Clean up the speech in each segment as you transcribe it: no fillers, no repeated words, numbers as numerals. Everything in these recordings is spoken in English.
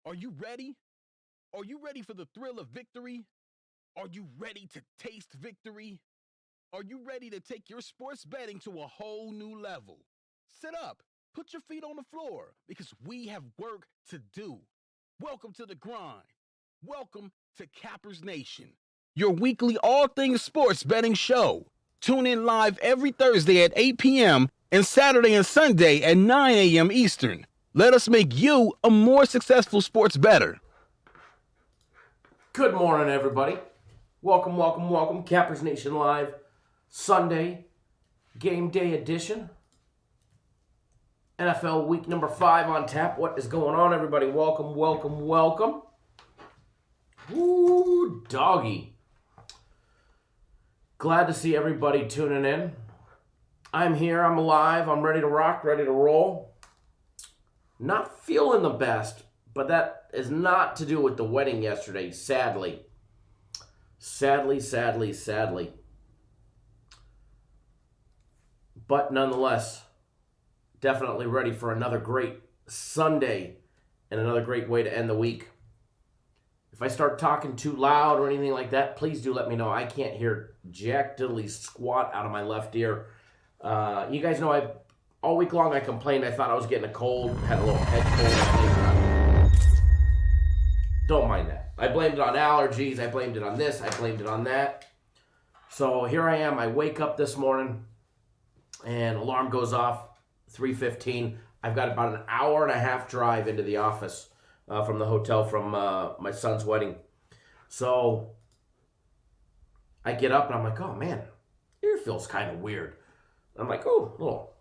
Are you ready? Are you ready for the thrill of victory? Are you ready to taste victory? Are you ready to take your sports betting to a whole new level? Sit up, put your feet on the floor, because we have work to do. Welcome to the grind. Welcome to Cappers Nation, your weekly all things sports betting show. Tune in live every Thursday at 8 p.m. and Saturday and Sunday at 9 a.m. Eastern. Let us make you a more successful sports bettor. Good morning, everybody. Welcome. Cappers Nation Live, Sunday, game day edition. NFL week number 5 on tap. What is going on, everybody? Welcome. Ooh, doggy. Glad to see everybody tuning in. I'm here, I'm alive, I'm ready to rock, ready to roll. Not feeling the best, but that is not to do with the wedding yesterday, sadly. Sadly. But nonetheless, definitely ready for another great Sunday and another great way to end the week. If I start talking too loud or anything like that, please do let me know. I can't hear jack diddly squat out of my left ear. You guys know all week long I complained. I thought I was getting a cold, had a little head cold. Don't mind that. I blamed it on allergies. I blamed it on this. I blamed it on that. So here I am. I wake up this morning and alarm goes off, 3:15. I've got about an hour and a half drive into the office from the hotel from my son's wedding. So I get up and I'm like, oh man, ear feels kind of weird. I'm like, oh, what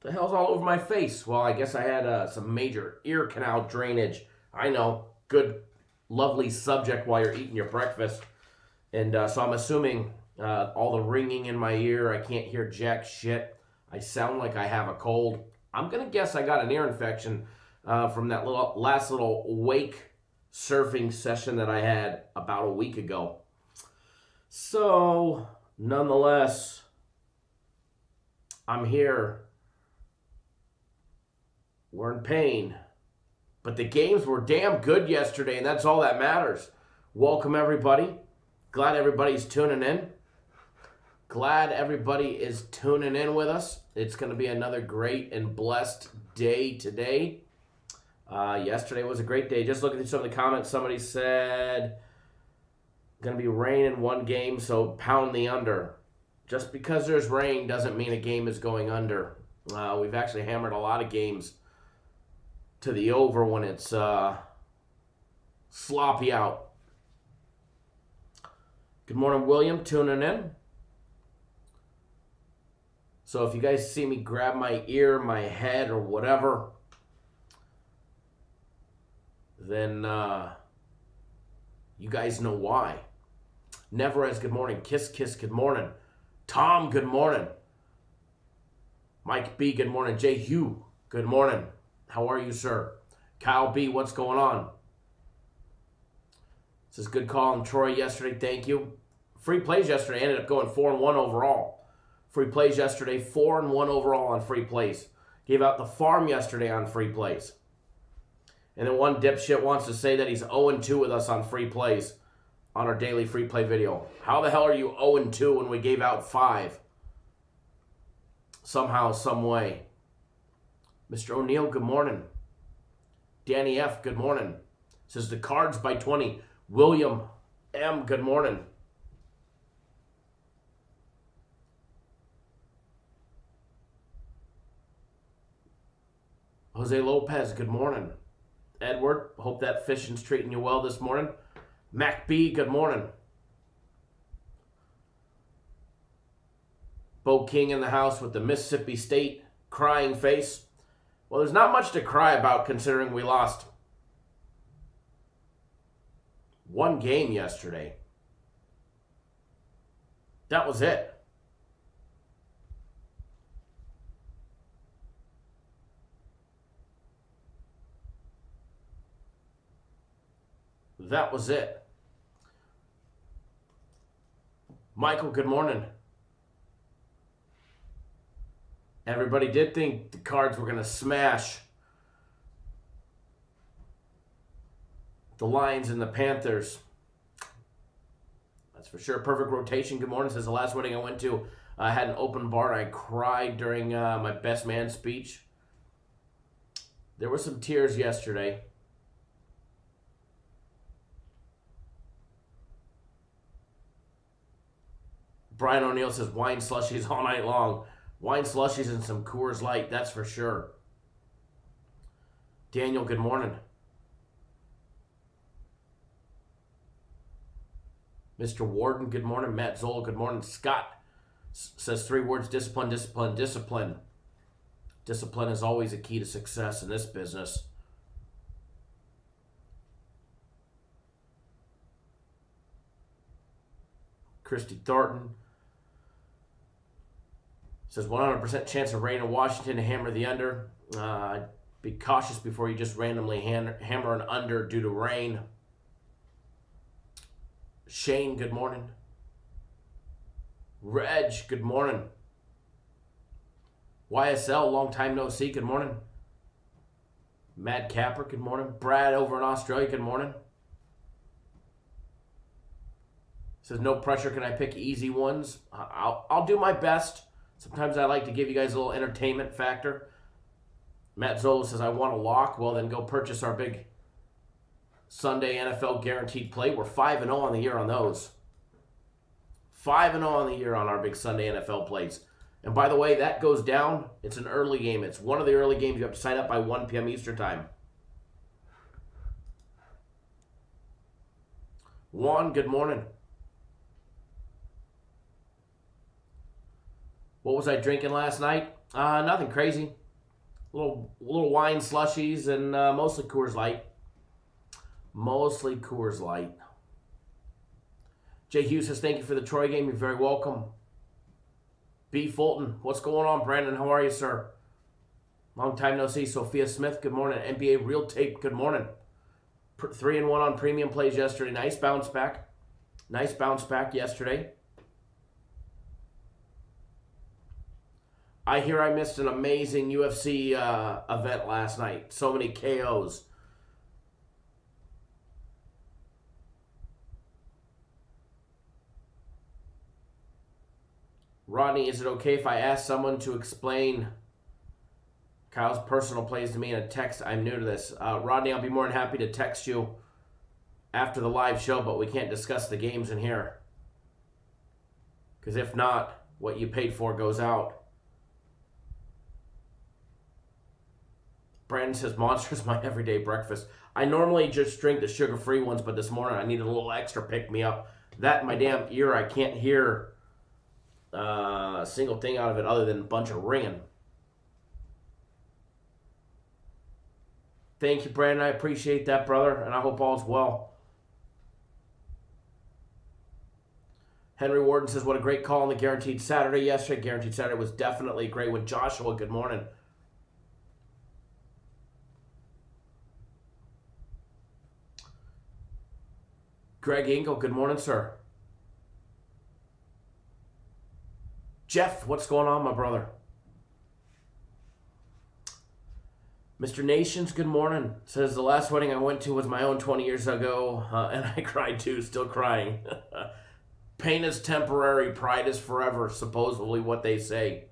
the hell's all over my face? Well, I guess I had some major ear canal drainage. I know, good, lovely subject while you're eating your breakfast. And so I'm assuming all the ringing in my ear, I can't hear jack shit. I sound like I have a cold. I'm going to guess I got an ear infection from that last little wake surfing session that I had about a week ago. So, nonetheless, I'm here. We're in pain. But the games were damn good yesterday, and that's all that matters. Welcome, everybody. Glad everybody's tuning in. Glad everybody is tuning in with us. It's going to be another great and blessed day today. Yesterday was a great day. Just looking at some of the comments, somebody said, going to be rain in one game, so pound the under. Just because there's rain doesn't mean a game is going under. We've actually hammered a lot of games to the over when it's sloppy out. Good morning, William, tuning in. So if you guys see me grab my ear, my head, or whatever, then you guys know why. Neverez, good morning. Kiss, good morning. Tom, good morning. Mike B, good morning. Jay Hugh, good morning. How are you, sir? Kyle B, what's going on? This is good call on Troy yesterday. Thank you. Free plays yesterday ended up going 4-1 overall. Free plays yesterday, 4-1 overall on free plays. Gave out the farm yesterday on free plays. And then one dipshit wants to say that he's 0-2 with us on free plays on our daily free play video. How the hell are you 0-2 when we gave out 5? Somehow, some way. Mr. O'Neill, good morning. Danny F, good morning. Says the Cards by 20. William M, good morning. Jose Lopez, good morning. Edward, hope that fishing's treating you well this morning. Mac B, good morning. Bo King in the house with the Mississippi State crying face. Well, there's not much to cry about considering we lost one game yesterday. That was it. That was it. Michael, good morning. Everybody did think the Cards were going to smash The Lions and the Panthers. That's for sure. Perfect rotation. Good morning. Says the last wedding I went to, I had an open bar and I cried during my best man speech. There were some tears yesterday. Brian O'Neill says wine slushies all night long. Wine slushies and some Coors Light, that's for sure. Daniel, good morning. Mr. Warden, good morning. Matt Zola, good morning. Scott says 3 words: discipline, discipline, discipline. Discipline is always a key to success in this business. Christy Thornton says 100% chance of rain in Washington to hammer the under. Be cautious before you just randomly hammer an under due to rain. Shane, good morning. Reg, good morning. YSL, long time no see, good morning. Mad Capper, good morning. Brad over in Australia, good morning. Says no pressure, can I pick easy ones? I'll do my best. Sometimes I like to give you guys a little entertainment factor. Matt Zola says I want a lock. Well, then go purchase our big Sunday NFL guaranteed play. We're 5-0 on the year on those. 5-0 on the year on our big Sunday NFL plays. And by the way, that goes down. It's an early game. It's one of the early games. You have to sign up by 1 p.m. Eastern time. Juan, good morning. What was I drinking last night? Nothing crazy. Little wine slushies and mostly Coors Light. Mostly Coors Light. Jay Hughes says, thank you for the Troy game. You're very welcome. B. Fulton, what's going on, Brandon? How are you, sir? Long time no see. Sophia Smith, good morning. NBA Real Tape, good morning. 3-1 on premium plays yesterday. Nice bounce back. Nice bounce back yesterday. I hear I missed an amazing UFC event last night. So many KOs. Rodney, is it okay if I ask someone to explain Kyle's personal plays to me in a text? I'm new to this. Rodney, I'll be more than happy to text you after the live show, but we can't discuss the games in here. Because if not, what you paid for goes out. Brandon says, Monster's my everyday breakfast. I normally just drink the sugar-free ones, but this morning I needed a little extra pick-me-up. That in my damn ear, I can't hear a single thing out of it other than a bunch of ringing. Thank you, Brandon. I appreciate that, brother, and I hope all's well. Henry Warden says, what a great call on the Guaranteed Saturday yesterday. Guaranteed Saturday was definitely great with Joshua. Good morning. Greg Engel, good morning, sir. Jeff, what's going on, my brother? Mr. Nations, good morning. Says the last wedding I went to was my own 20 years ago, and I cried too, still crying. Pain is temporary, pride is forever, supposedly what they say.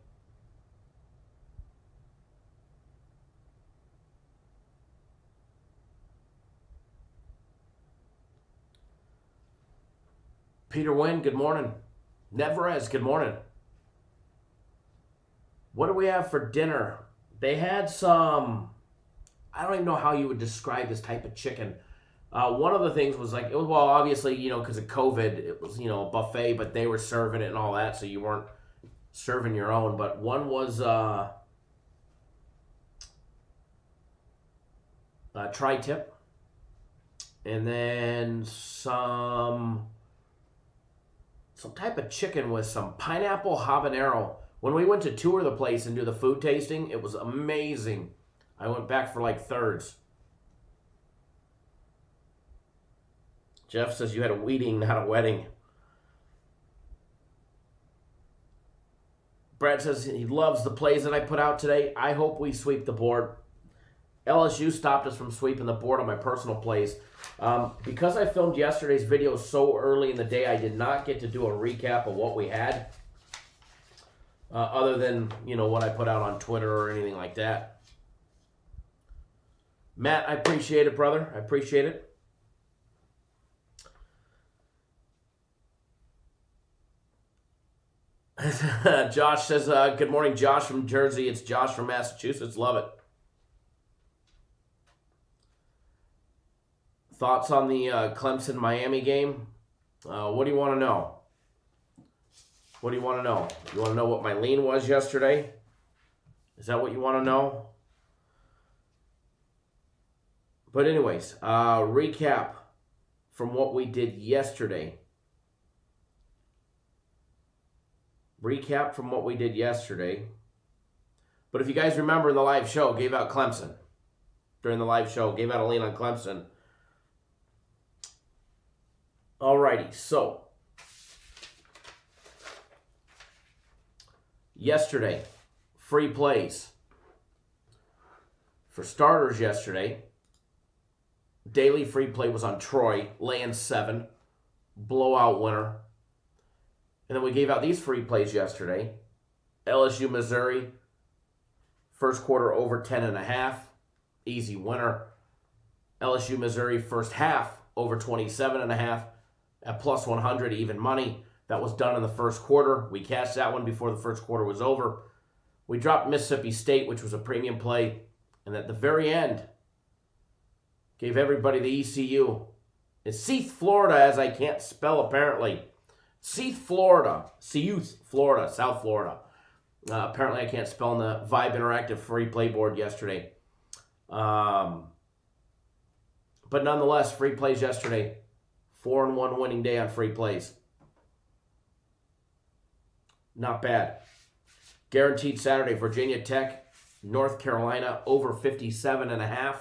Peter Wynn, good morning. Neverez, good morning. What do we have for dinner? They had some, I don't even know how you would describe this type of chicken. One of the things was like, it was, well, obviously, because of COVID, it was, a buffet, but they were serving it and all that, so you weren't serving your own. But one was tri-tip, and then some type of chicken with some pineapple habanero. When we went to tour the place and do the food tasting, it was amazing. I went back for like thirds. Jeff says you had a wedding, not a wedding. Brad says he loves the plays that I put out today. I hope we sweep the board. LSU stopped us from sweeping the board on my personal plays. Because I filmed yesterday's video so early in the day, I did not get to do a recap of what we had. Other than, what I put out on Twitter or anything like that. Matt, I appreciate it, brother. I appreciate it. Josh says, good morning, Josh from Jersey. It's Josh from Massachusetts. Love it. Thoughts on the Clemson-Miami game? What do you want to know? What do you want to know? You want to know what my lean was yesterday? Is that what you want to know? But anyways, recap from what we did yesterday. Recap from what we did yesterday. But if you guys remember in the live show, gave out Clemson. During the live show, gave out a lean on Clemson. Alrighty, so. Yesterday, free plays. For starters yesterday, daily free play was on Troy, laying 7, blowout winner. And then we gave out these free plays yesterday. LSU, Missouri, first quarter over 10.5, easy winner. LSU, Missouri, first half over 27.5 at plus 100, even money. That was done in the first quarter. We cashed that one before the first quarter was over. We dropped Mississippi State, which was a premium play. And at the very end, gave everybody the ECU. It's Seath, Florida, as I can't spell apparently. Seath, Florida. Seath, Florida. South Florida. Apparently I can't spell on the Vibe Interactive free play board yesterday. But nonetheless, free plays yesterday. 4-1 winning day on free plays. Not bad. Guaranteed Saturday, Virginia Tech, North Carolina, over 57.5.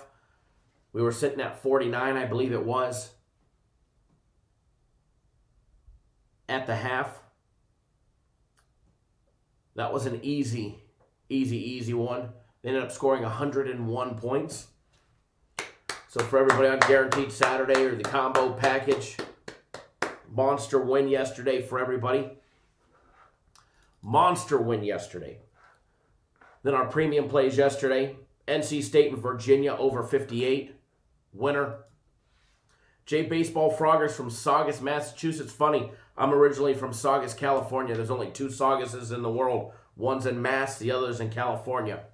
We were sitting at 49, I believe it was, at the half. That was an easy one. They ended up scoring 101 points. So for everybody on Guaranteed Saturday or the combo package, monster win yesterday for everybody. Monster win yesterday. Then our premium plays yesterday. NC State and Virginia over 58. Winner. Jay Baseball Froggers from Saugus, Massachusetts. Funny, I'm originally from Saugus, California. There's only 2 Sauguses in the world. One's in Mass, the other's in California.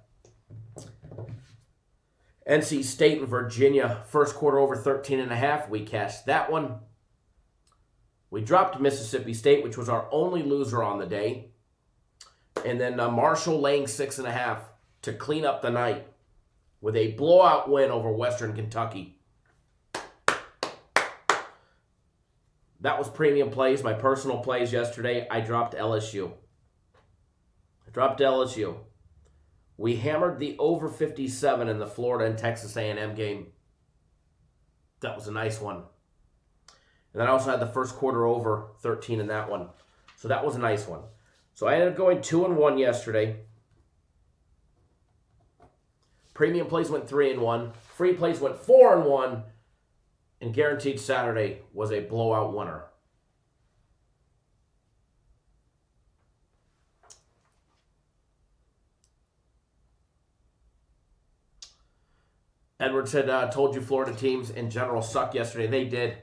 NC State and Virginia, first quarter over 13.5. We cashed that one. We dropped Mississippi State, which was our only loser on the day. And then Marshall laying 6.5 to clean up the night with a blowout win over Western Kentucky. That was premium plays. My personal plays yesterday, I dropped LSU. We hammered the over 57 in the Florida and Texas A&M game. That was a nice one. And then I also had the first quarter over 13 in that one. So that was a nice one. So I ended up going 2-1 yesterday. Premium plays went 3-1. Free plays went 4-1. And Guaranteed Saturday was a blowout winner. Edward said, told you Florida teams in general suck yesterday. They did.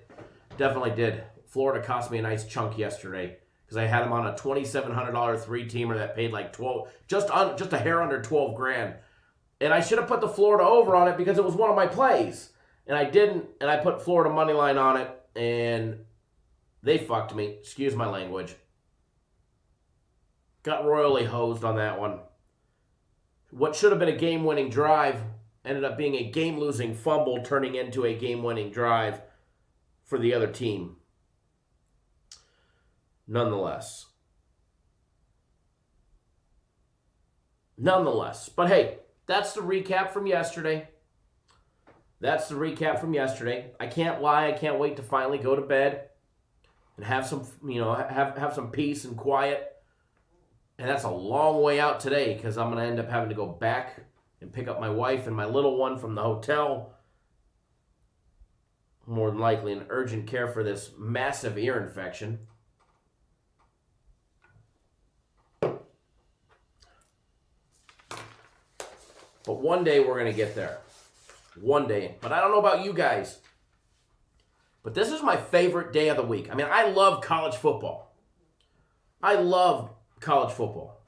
Definitely did. Florida cost me a nice chunk yesterday because I had them on a $2,700 3-teamer that paid like 12, just a hair under 12 grand. And I should have put the Florida over on it because it was one of my plays. And I didn't, and I put Florida money line on it, and they fucked me. Excuse my language. Got royally hosed on that one. What should have been a game-winning drive ended up being a game-losing fumble turning into a game-winning drive for the other team. Nonetheless. But hey, that's the recap from yesterday. I can't lie. I can't wait to finally go to bed and have some, have some peace and quiet. And that's a long way out today because I'm going to end up having to go back and pick up my wife and my little one from the hotel. More than likely in urgent care for this massive ear infection. But one day we're going to get there. One day. But I don't know about you guys. But this is my favorite day of the week. I mean, I love college football. I love college football.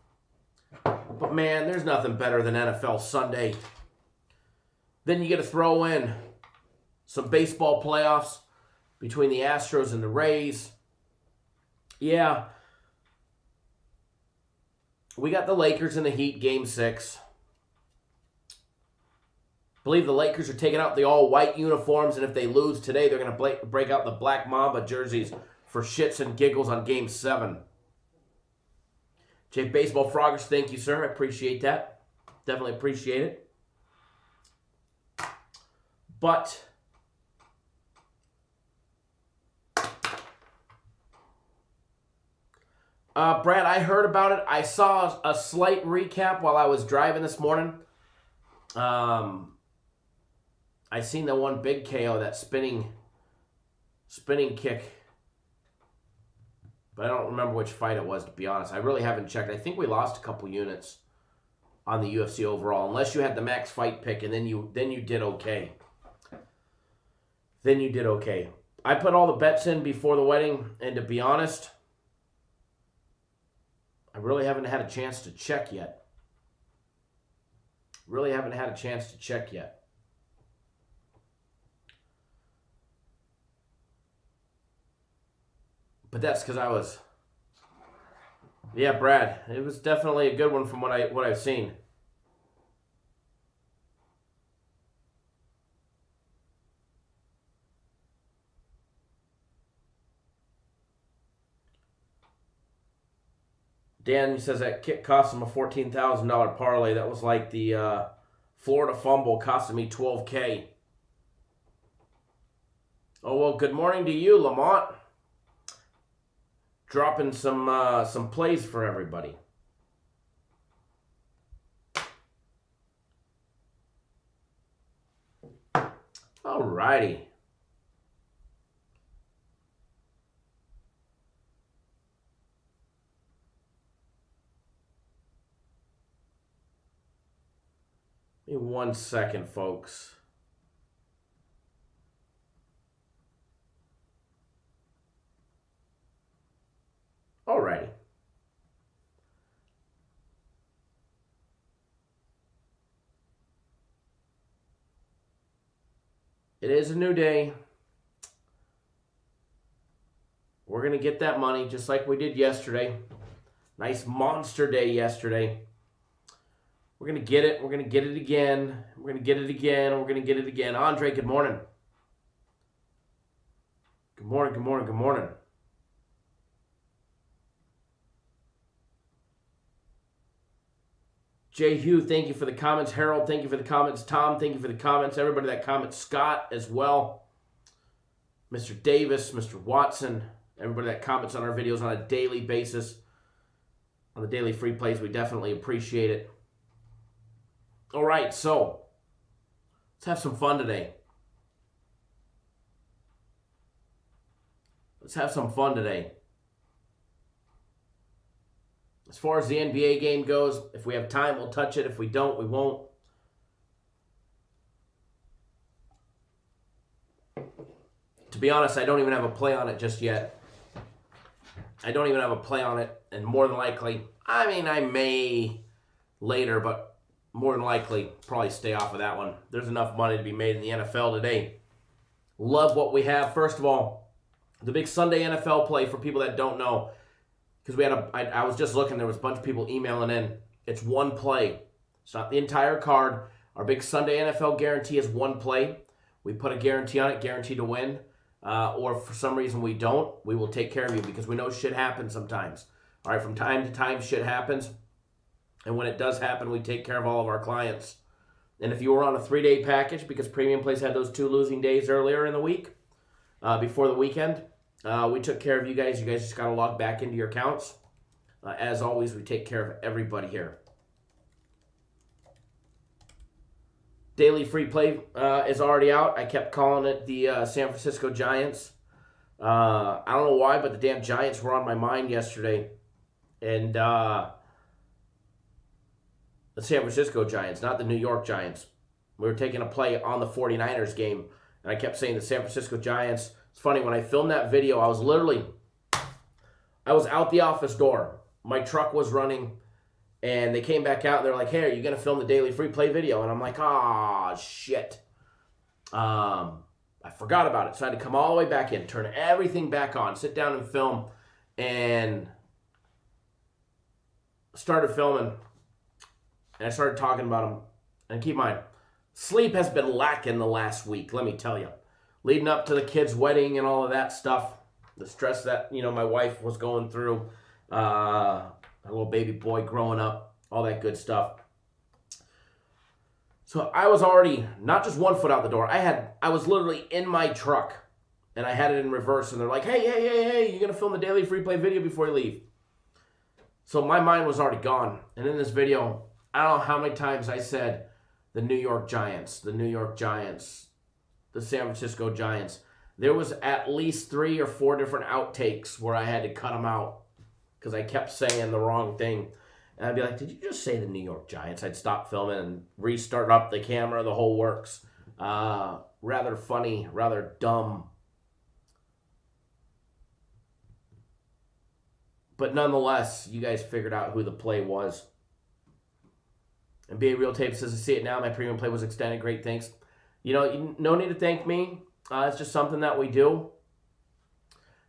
But man, there's nothing better than NFL Sunday. Then you get to throw in some baseball playoffs between the Astros and the Rays. Yeah. We got the Lakers and the Heat, Game 6. I believe the Lakers are taking out the all-white uniforms, and if they lose today, they're going to break out the Black Mamba jerseys for shits and giggles on Game 7. Jay Baseball Froggers, thank you, sir. I appreciate that. Definitely appreciate it. But Brad, I heard about it. I saw a slight recap while I was driving this morning. I seen the one big KO, that spinning kick. But I don't remember which fight it was, to be honest. I really haven't checked. I think we lost a couple units on the UFC overall, unless you had the max fight pick, and then you did okay. Then you did okay. I put all the bets in before the wedding, and to be honest, I really haven't had a chance to check yet. Really haven't had a chance to check yet. But that's because I was... Yeah, Brad, it was definitely a good one from what I've seen. Dan says that kick cost him a $14,000 parlay. That was like the Florida fumble costing me $12K. Oh, well, good morning to you, Lamont. Dropping some plays for everybody. Alrighty. Give me 1 second, folks. Alrighty. It is a new day. We're going to get that money just like we did yesterday. Nice monster day yesterday. We're going to get it. We're going to get it again. We're going to get it again. We're going to get it again. Andre, good morning. Good morning, good morning, good morning. Jay Hugh, thank you for the comments. Harold, thank you for the comments. Tom, thank you for the comments. Everybody that comments. Scott as well. Mr. Davis, Mr. Watson, everybody that comments on our videos on a daily basis. On the daily free plays, we definitely appreciate it. All right, so let's have some fun today. Let's have some fun today. As far as the NBA game goes, if we have time, we'll touch it. If we don't, we won't. To be honest, I don't even have a play on it just yet. I don't even have a play on it, and more than likely, I mean, I may later, but more than likely, probably stay off of that one. There's enough money to be made in the NFL today. Love what we have. First of all, the big Sunday NFL play for people that don't know. Because I was just looking, there was a bunch of people emailing in. It's one play. It's not the entire card. Our big Sunday NFL guarantee is one play. We put a guarantee on it, guaranteed to win. Or if for some reason we don't, we will take care of you because we know shit happens sometimes. All right, from time to time, shit happens. And when it does happen, we take care of all of our clients. And if you were on a 3-day package, because Premium Plays had those 2 losing days earlier in the week, before the weekend, we took care of you guys. You guys just got to log back into your accounts. As always, we take care of everybody here. Daily free play is already out. I kept calling it the San Francisco Giants. I don't know why, but the damn Giants were on my mind yesterday. And the San Francisco Giants, not the New York Giants. We were taking a play on the 49ers game, and I kept saying the San Francisco Giants. It's funny, when I filmed that video, I was out the office door. My truck was running, and they came back out, and they're like, hey, are you going to film the daily free play video? And I'm like, shit. I forgot about it, so I had to come all the way back in, turn everything back on, sit down and film, and started filming, and I started talking about them. And keep in mind, sleep has been lacking the last week, let me tell you. Leading up to the kid's wedding and all of that stuff, the stress that, my wife was going through, a little baby boy growing up, all that good stuff. So I was already not just 1 foot out the door. I was literally in my truck, and I had it in reverse, and they're like, hey, you're going to film the daily free play video before you leave. So my mind was already gone. And in this video, I don't know how many times I said the New York Giants, the San Francisco Giants. There was at least 3 or 4 different outtakes where I had to cut them out because I kept saying the wrong thing. And I'd be like, did you just say the New York Giants? I'd stop filming and restart up the camera, the whole works. Rather funny, rather dumb. But nonetheless, you guys figured out who the play was. And BA Real Tape says, I see it now. My premium play was extended. Great, thanks. No need to thank me. It's just something that we do.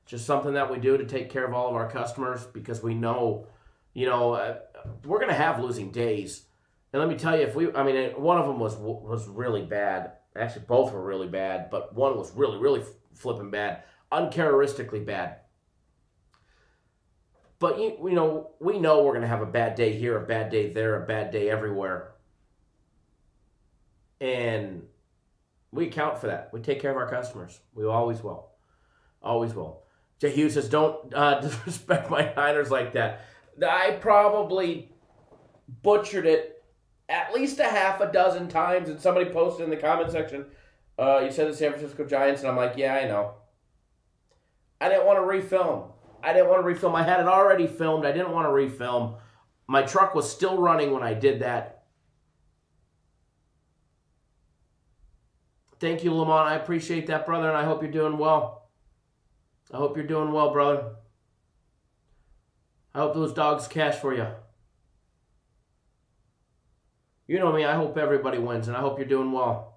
Just something that we do to take care of all of our customers because we know, we're going to have losing days. And let me tell you, one of them was really bad. Actually, both were really bad, but one was really, really flipping bad. Uncharacteristically bad. But, we know we're going to have a bad day here, a bad day there, a bad day everywhere. And we account for that. We take care of our customers. We always will. Always will. Jay Hughes says, don't disrespect my Niners like that. I probably butchered it at least a half a dozen times, and somebody posted in the comment section, you said the San Francisco Giants, and I'm like, yeah, I know. I didn't want to refilm. I had it already filmed. I didn't want to refilm. My truck was still running when I did that. Thank you, Lamont. I appreciate that, brother, and I hope you're doing well. I hope you're doing well, brother. I hope those dogs cash for you. You know me, I hope everybody wins, and I hope you're doing well.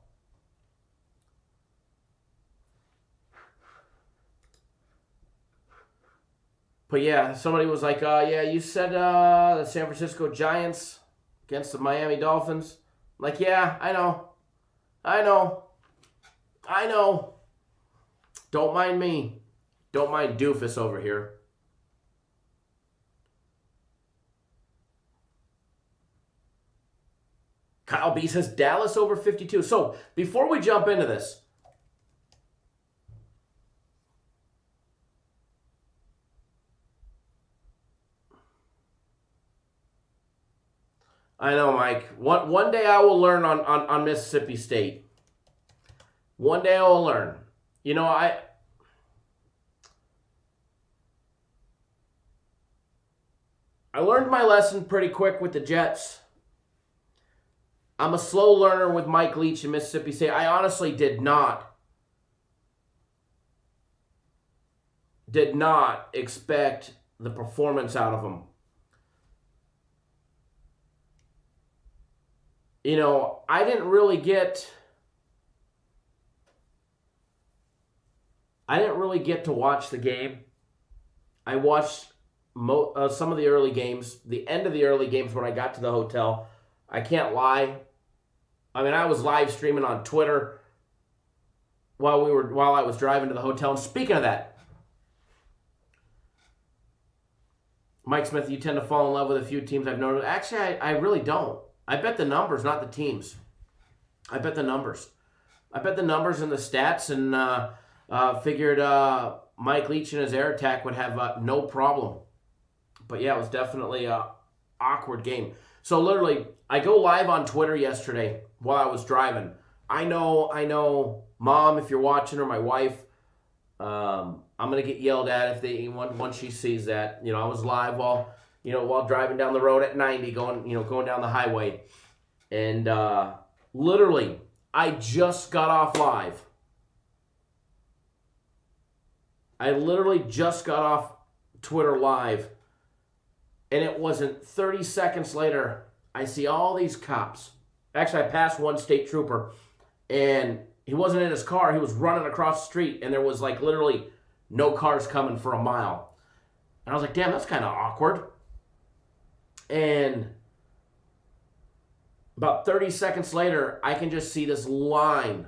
But yeah, somebody was like, yeah, you said the San Francisco Giants against the Miami Dolphins. I'm like, yeah, I know. Don't mind me. Don't mind Doofus over here. Kyle B says Dallas over 52. So before we jump into this, I know, Mike. One day I will learn on Mississippi State. One day I will learn. I learned my lesson pretty quick with the Jets. I'm a slow learner with Mike Leach in Mississippi State. I honestly did not expect the performance out of him. I didn't really get to watch the game. I watched some of the early games, the end of the early games when I got to the hotel. I can't lie. I was live streaming on Twitter while I was driving to the hotel. And speaking of that, Mike Smith, you tend to fall in love with a few teams I've noticed. Actually, I really don't. I bet the numbers, not the teams. I bet the numbers. I bet the numbers and the stats, and figured Mike Leach and his air attack would have no problem. But yeah, it was definitely an awkward game. So literally, I go live on Twitter yesterday while I was driving. I know, Mom, if you're watching, or my wife, I'm gonna get yelled at if once she sees that. I was live while driving down the road at 90, going down the highway, and literally, I just got off live. I literally just got off Twitter live, and it wasn't 30 seconds later, I see all these cops. Actually, I passed one state trooper, and he wasn't in his car. He was running across the street, and there was literally no cars coming for a mile. And I was like, damn, that's kind of awkward. And about 30 seconds later, I can just see this line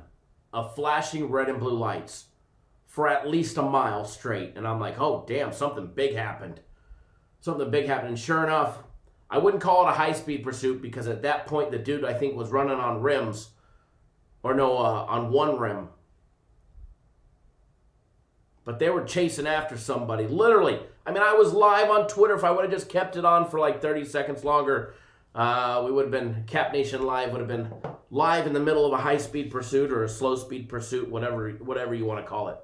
of flashing red and blue lights for at least a mile straight. And I'm like, oh, damn, something big happened. Something big happened. And sure enough, I wouldn't call it a high-speed pursuit because at that point, the dude, I think, was running on rims. Or no, on one rim. But they were chasing after somebody. Literally. I mean, I was live on Twitter. If I would have just kept it on for 30 seconds longer, we would have been, Cap Nation Live would have been live in the middle of a high-speed pursuit or a slow-speed pursuit, whatever you want to call it.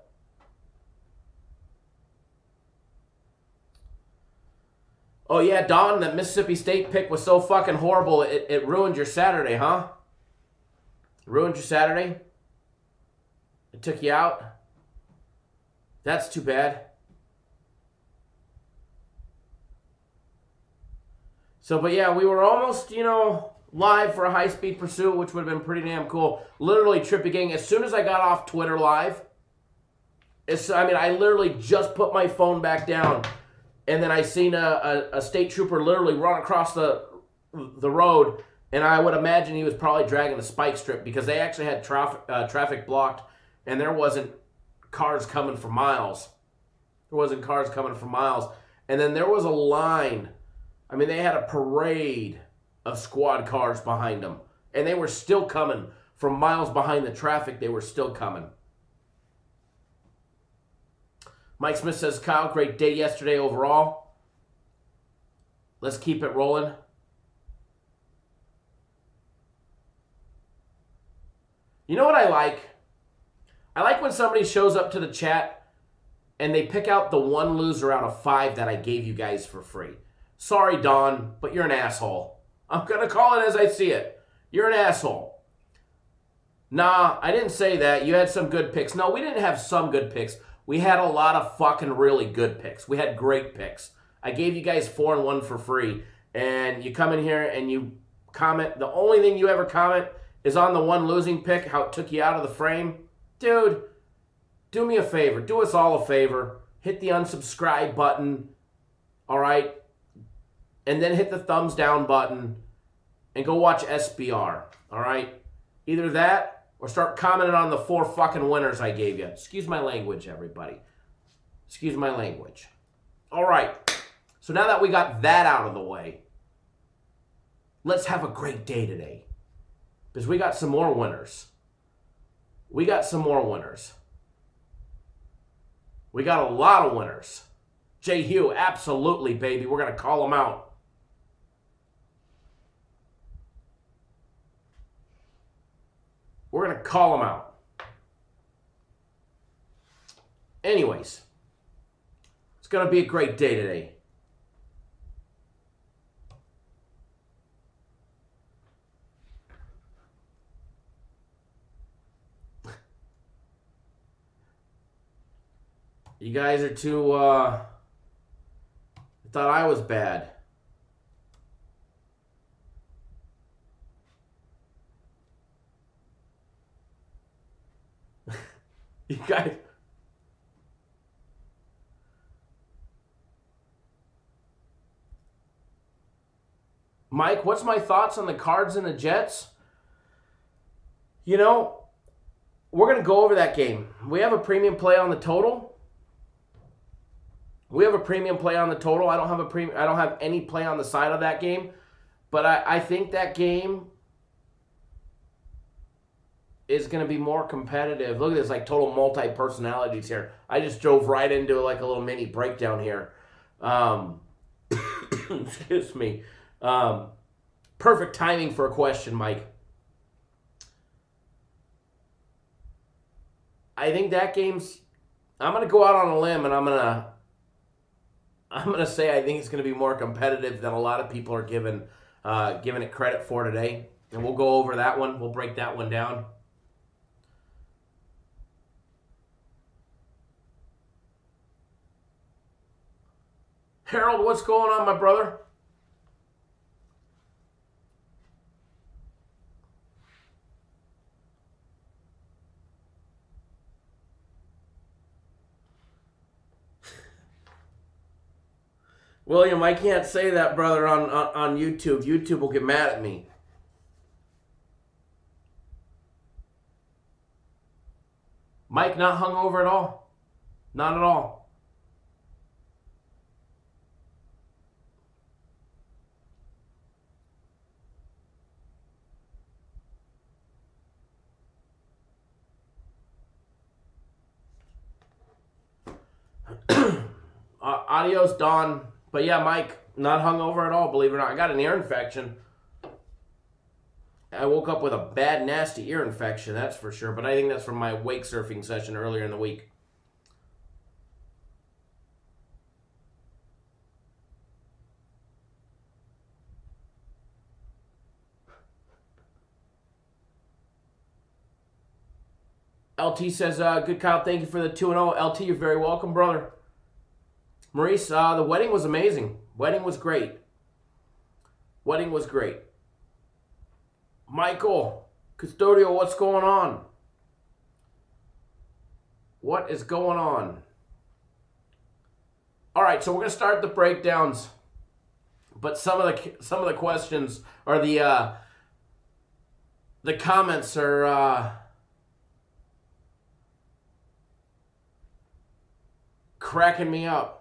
Oh, yeah, Don, that Mississippi State pick was so fucking horrible, it ruined your Saturday, huh? Ruined your Saturday? It took you out? That's too bad. So, but yeah, we were almost, live for a high-speed pursuit, which would have been pretty damn cool. Literally, Trippy Gang, as soon as I got off Twitter live, I literally just put my phone back down, and then I seen a state trooper literally run across the road, and I would imagine he was probably dragging a spike strip because they actually had traffic blocked, and there wasn't cars coming for miles. And then there was a line. I mean, they had a parade of squad cars behind them, and they were still coming from miles behind the traffic. They were still coming. Mike Smith says, Kyle, great day yesterday overall. Let's keep it rolling. You know what I like? I like when somebody shows up to the chat and they pick out the one loser out of 5 that I gave you guys for free. Sorry, Don, but you're an asshole. I'm going to call it as I see it. You're an asshole. Nah, I didn't say that. You had some good picks. No, we didn't have some good picks. We had a lot of fucking really good picks. We had great picks. I gave you guys 4 and 1 for free. And you come in here and you comment. The only thing you ever comment is on the one losing pick, how it took you out of the frame. Dude, do me a favor. Do us all a favor. Hit the unsubscribe button. All right? And then hit the thumbs down button and go watch SBR. All right? Either that or start commenting on the 4 fucking winners I gave you. Excuse my language, everybody. Excuse my language. All right. So now that we got that out of the way, let's have a great day today. Because we got some more winners. We got a lot of winners. Jay Hugh, absolutely, baby. We're going to call them out. We're going to call them out. Anyways, it's going to be a great day today. You guys are too, thought I was bad. You guys. Mike, what's my thoughts on the Cards and the Jets? We're going to go over that game. We have a premium play on the total. I don't have any play on the side of that game. But I think that game is going to be more competitive. Look at this, total multi-personalities here. I just drove right into a little mini breakdown here. Excuse me. Perfect timing for a question, Mike. I think that game's... I'm going to go out on a limb, and I'm going to say I think it's going to be more competitive than a lot of people are giving it credit for today. And we'll go over that one. We'll break that one down. Harold, what's going on, my brother? William, I can't say that, brother, on YouTube. YouTube will get mad at me. Mike, not hungover at all? Not at all. Adios, Don. But yeah, Mike, not hungover at all, believe it or not. I got an ear infection. I woke up with a bad, nasty ear infection, that's for sure. But I think that's from my wake surfing session earlier in the week. LT says, good Kyle, thank you for the 2-0. LT, you're very welcome, brother. Maurice, the wedding was amazing. Wedding was great. Wedding was great. Michael, Custodio, what's going on? What is going on? All right, so we're going to start the breakdowns. But some of the questions or the comments are cracking me up.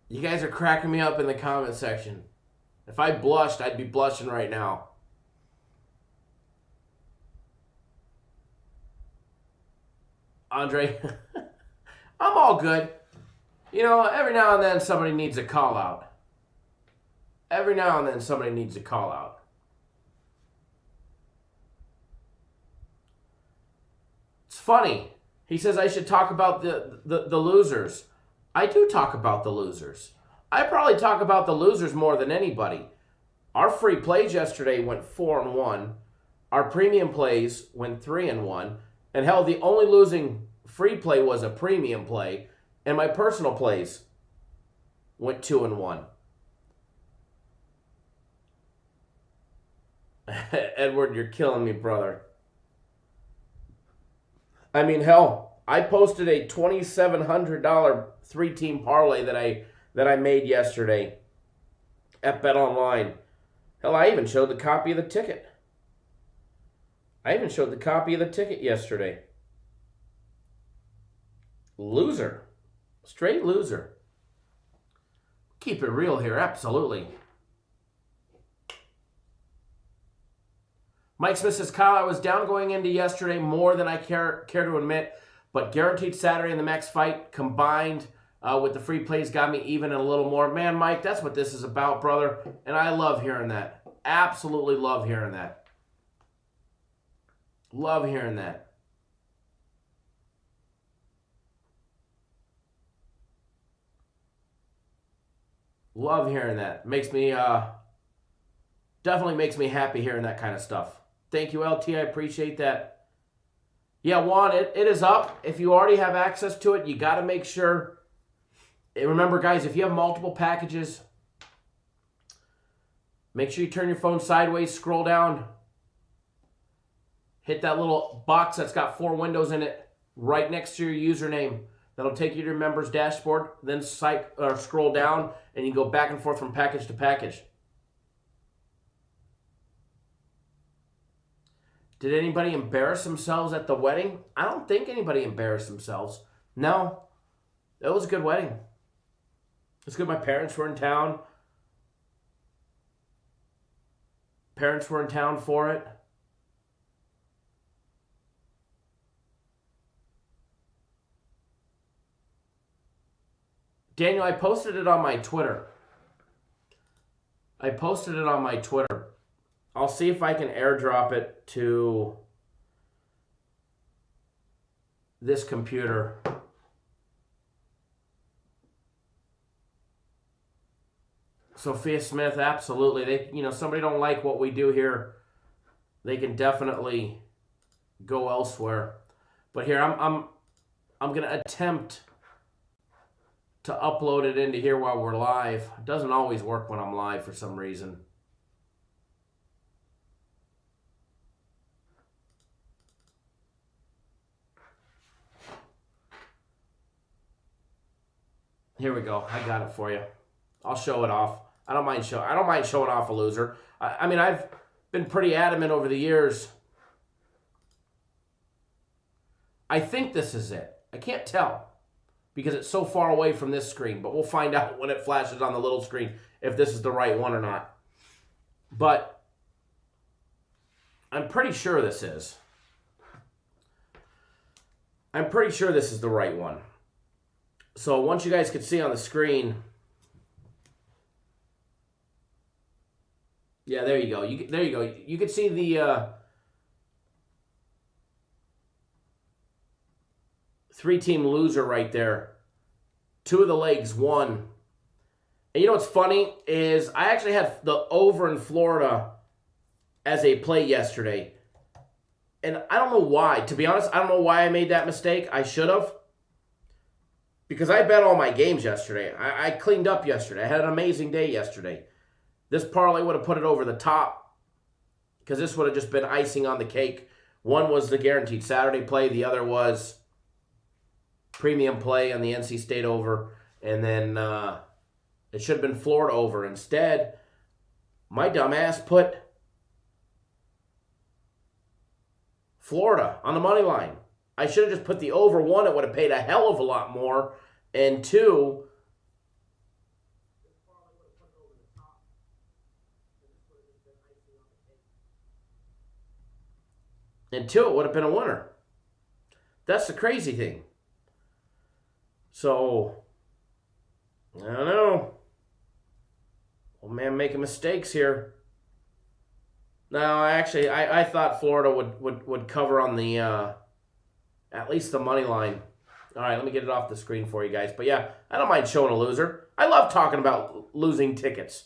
You guys are cracking me up in the comment section. If I blushed, I'd be blushing right now. Andre, I'm all good. You know, every now and then somebody needs a call out. Every now and then somebody needs a call out. It's funny. He says I should talk about the losers. I do talk about the losers. I probably talk about the losers more than anybody. Our free plays yesterday went 4-1. Our premium plays went 3-1. And hell, the only losing free play was a premium play. And my personal plays went 2-1. Edward, you're killing me, brother. I mean, hell, I posted a $2,700 three-team parlay that I made yesterday at BetOnline. Hell, I even showed the copy of the ticket. Yesterday. Loser. Straight loser. Keep it real here, absolutely. Mike Smith says, Kyle, I was down going into yesterday more than I care to admit, but guaranteed Saturday in the max fight combined with the free plays got me even and a little more. Man, Mike, that's what this is about, brother, and I love hearing that. Absolutely love hearing that. Love hearing that. Love hearing that. Makes me, definitely makes me happy hearing that kind of stuff. Thank you, LT. I appreciate that. Yeah, Juan, it is up. If you already have access to it, you got to make sure. And remember, guys, if you have multiple packages, make sure you turn your phone sideways, scroll down, hit that little box that's got 4 windows in it right next to your username. That'll take you to your members dashboard. Then scroll down, and you go back and forth from package to package. Did anybody embarrass themselves at the wedding? I don't think anybody embarrassed themselves. No. It was a good wedding. It was good. My parents were in town. Parents were in town for it. Daniel, I posted it on my Twitter. I posted it on my Twitter. I'll see if I can airdrop it to this computer. Sophia Smith, absolutely. They, somebody don't like what we do here, they can definitely go elsewhere. But here, I'm gonna attempt to upload it into here while we're live. It doesn't always work when I'm live for some reason. Here we go. I got it for you. I'll show it off. I don't mind showing off a loser. I mean, I've been pretty adamant over the years. I think this is it. I can't tell because it's so far away from this screen, but we'll find out when it flashes on the little screen if this is the right one or not. But I'm pretty sure this is. I'm pretty sure this is the right one. So once you guys can see on the screen, yeah, there you go. There you go. You can see the three-team loser right there. Two of the legs won. And you know what's funny is I actually had the over in Florida as a play yesterday. And I don't know why. To be honest, I don't know why I made that mistake. I should have. Because I bet all my games yesterday. I cleaned up yesterday. I had an amazing day yesterday. This parlay would have put it over the top because this would have just been icing on the cake. One was the guaranteed Saturday play. The other was premium play on the NC State over. And then it should have been Florida over. Instead, my dumbass put Florida on the money line. I should have just put the over. One, it would have paid a hell of a lot more. And two, it would have been a winner. That's the crazy thing. So, I don't know. Old man making mistakes here. No, actually, I thought Florida would cover on the at least the money line. All right, let me get it off the screen for you guys. But yeah, I don't mind showing a loser. I love talking about losing tickets.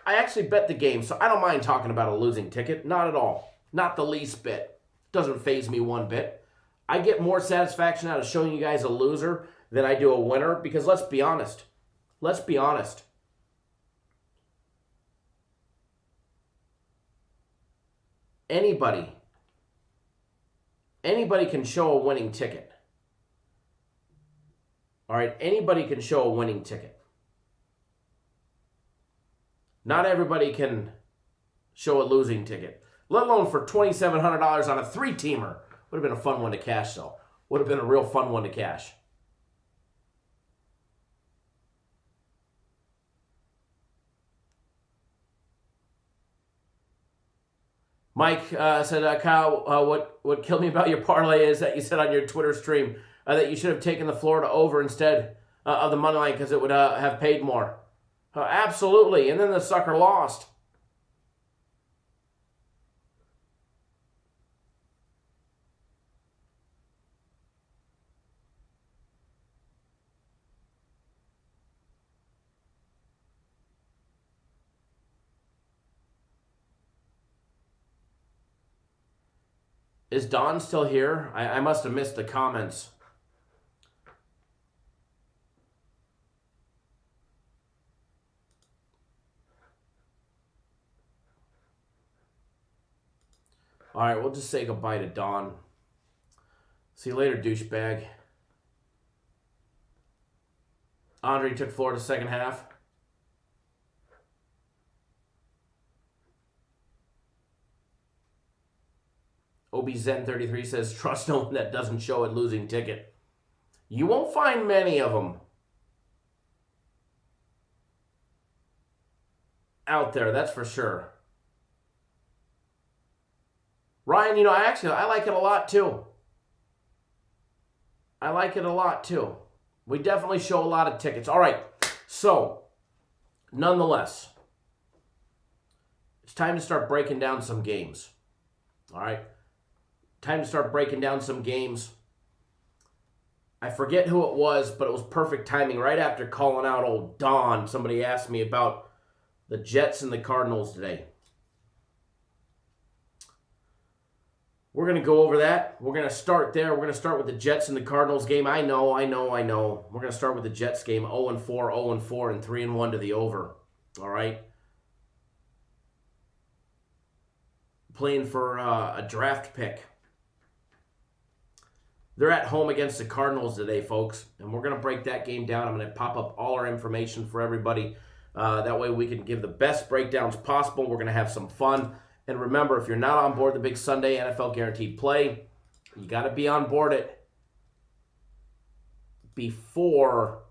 I actually bet the game, so I don't mind talking about a losing ticket. Not at all. Not the least bit. Doesn't faze me one bit. I get more satisfaction out of showing you guys a loser than I do a winner because let's be honest. Let's be honest. Anybody can show a winning ticket. All right, anybody can show a winning ticket. Not everybody can show a losing ticket, let alone for $2,700 on a three-teamer. Would have been a fun one to cash, though. Would have been a real fun one to cash. Mike said, Kyle, what killed me about your parlay is that you said on your Twitter stream that you should have taken the Florida over instead of the money line because it would have paid more. Absolutely. And then the sucker lost. Is Don still here? I must have missed the comments. All right, we'll just say goodbye to Don. See you later, douchebag. Andre took Florida second half. OBZen33 says, trust no one that doesn't show a losing ticket. You won't find many of them out there, that's for sure. Ryan, I like it a lot too. I like it a lot too. We definitely show a lot of tickets. All right, so, nonetheless, It's time to start breaking down some games. All right? Time to start breaking down some games. I forget who it was, but it was perfect timing. Right after calling out old Don, somebody asked me about the Jets and the Cardinals today. We're going to go over that. We're going to start there. We're going to start with the Jets and the Cardinals game. I know. We're going to start with the Jets game. 0-4, 0-4, and 3-1 to the over. All right? Playing for a draft pick. They're at home against the Cardinals today, folks. And we're going to break that game down. I'm going to pop up all our information for everybody. That way we can give the best breakdowns possible. We're going to have some fun. And remember, if you're not on board the Big Sunday NFL Guaranteed Play, you got to be on board it before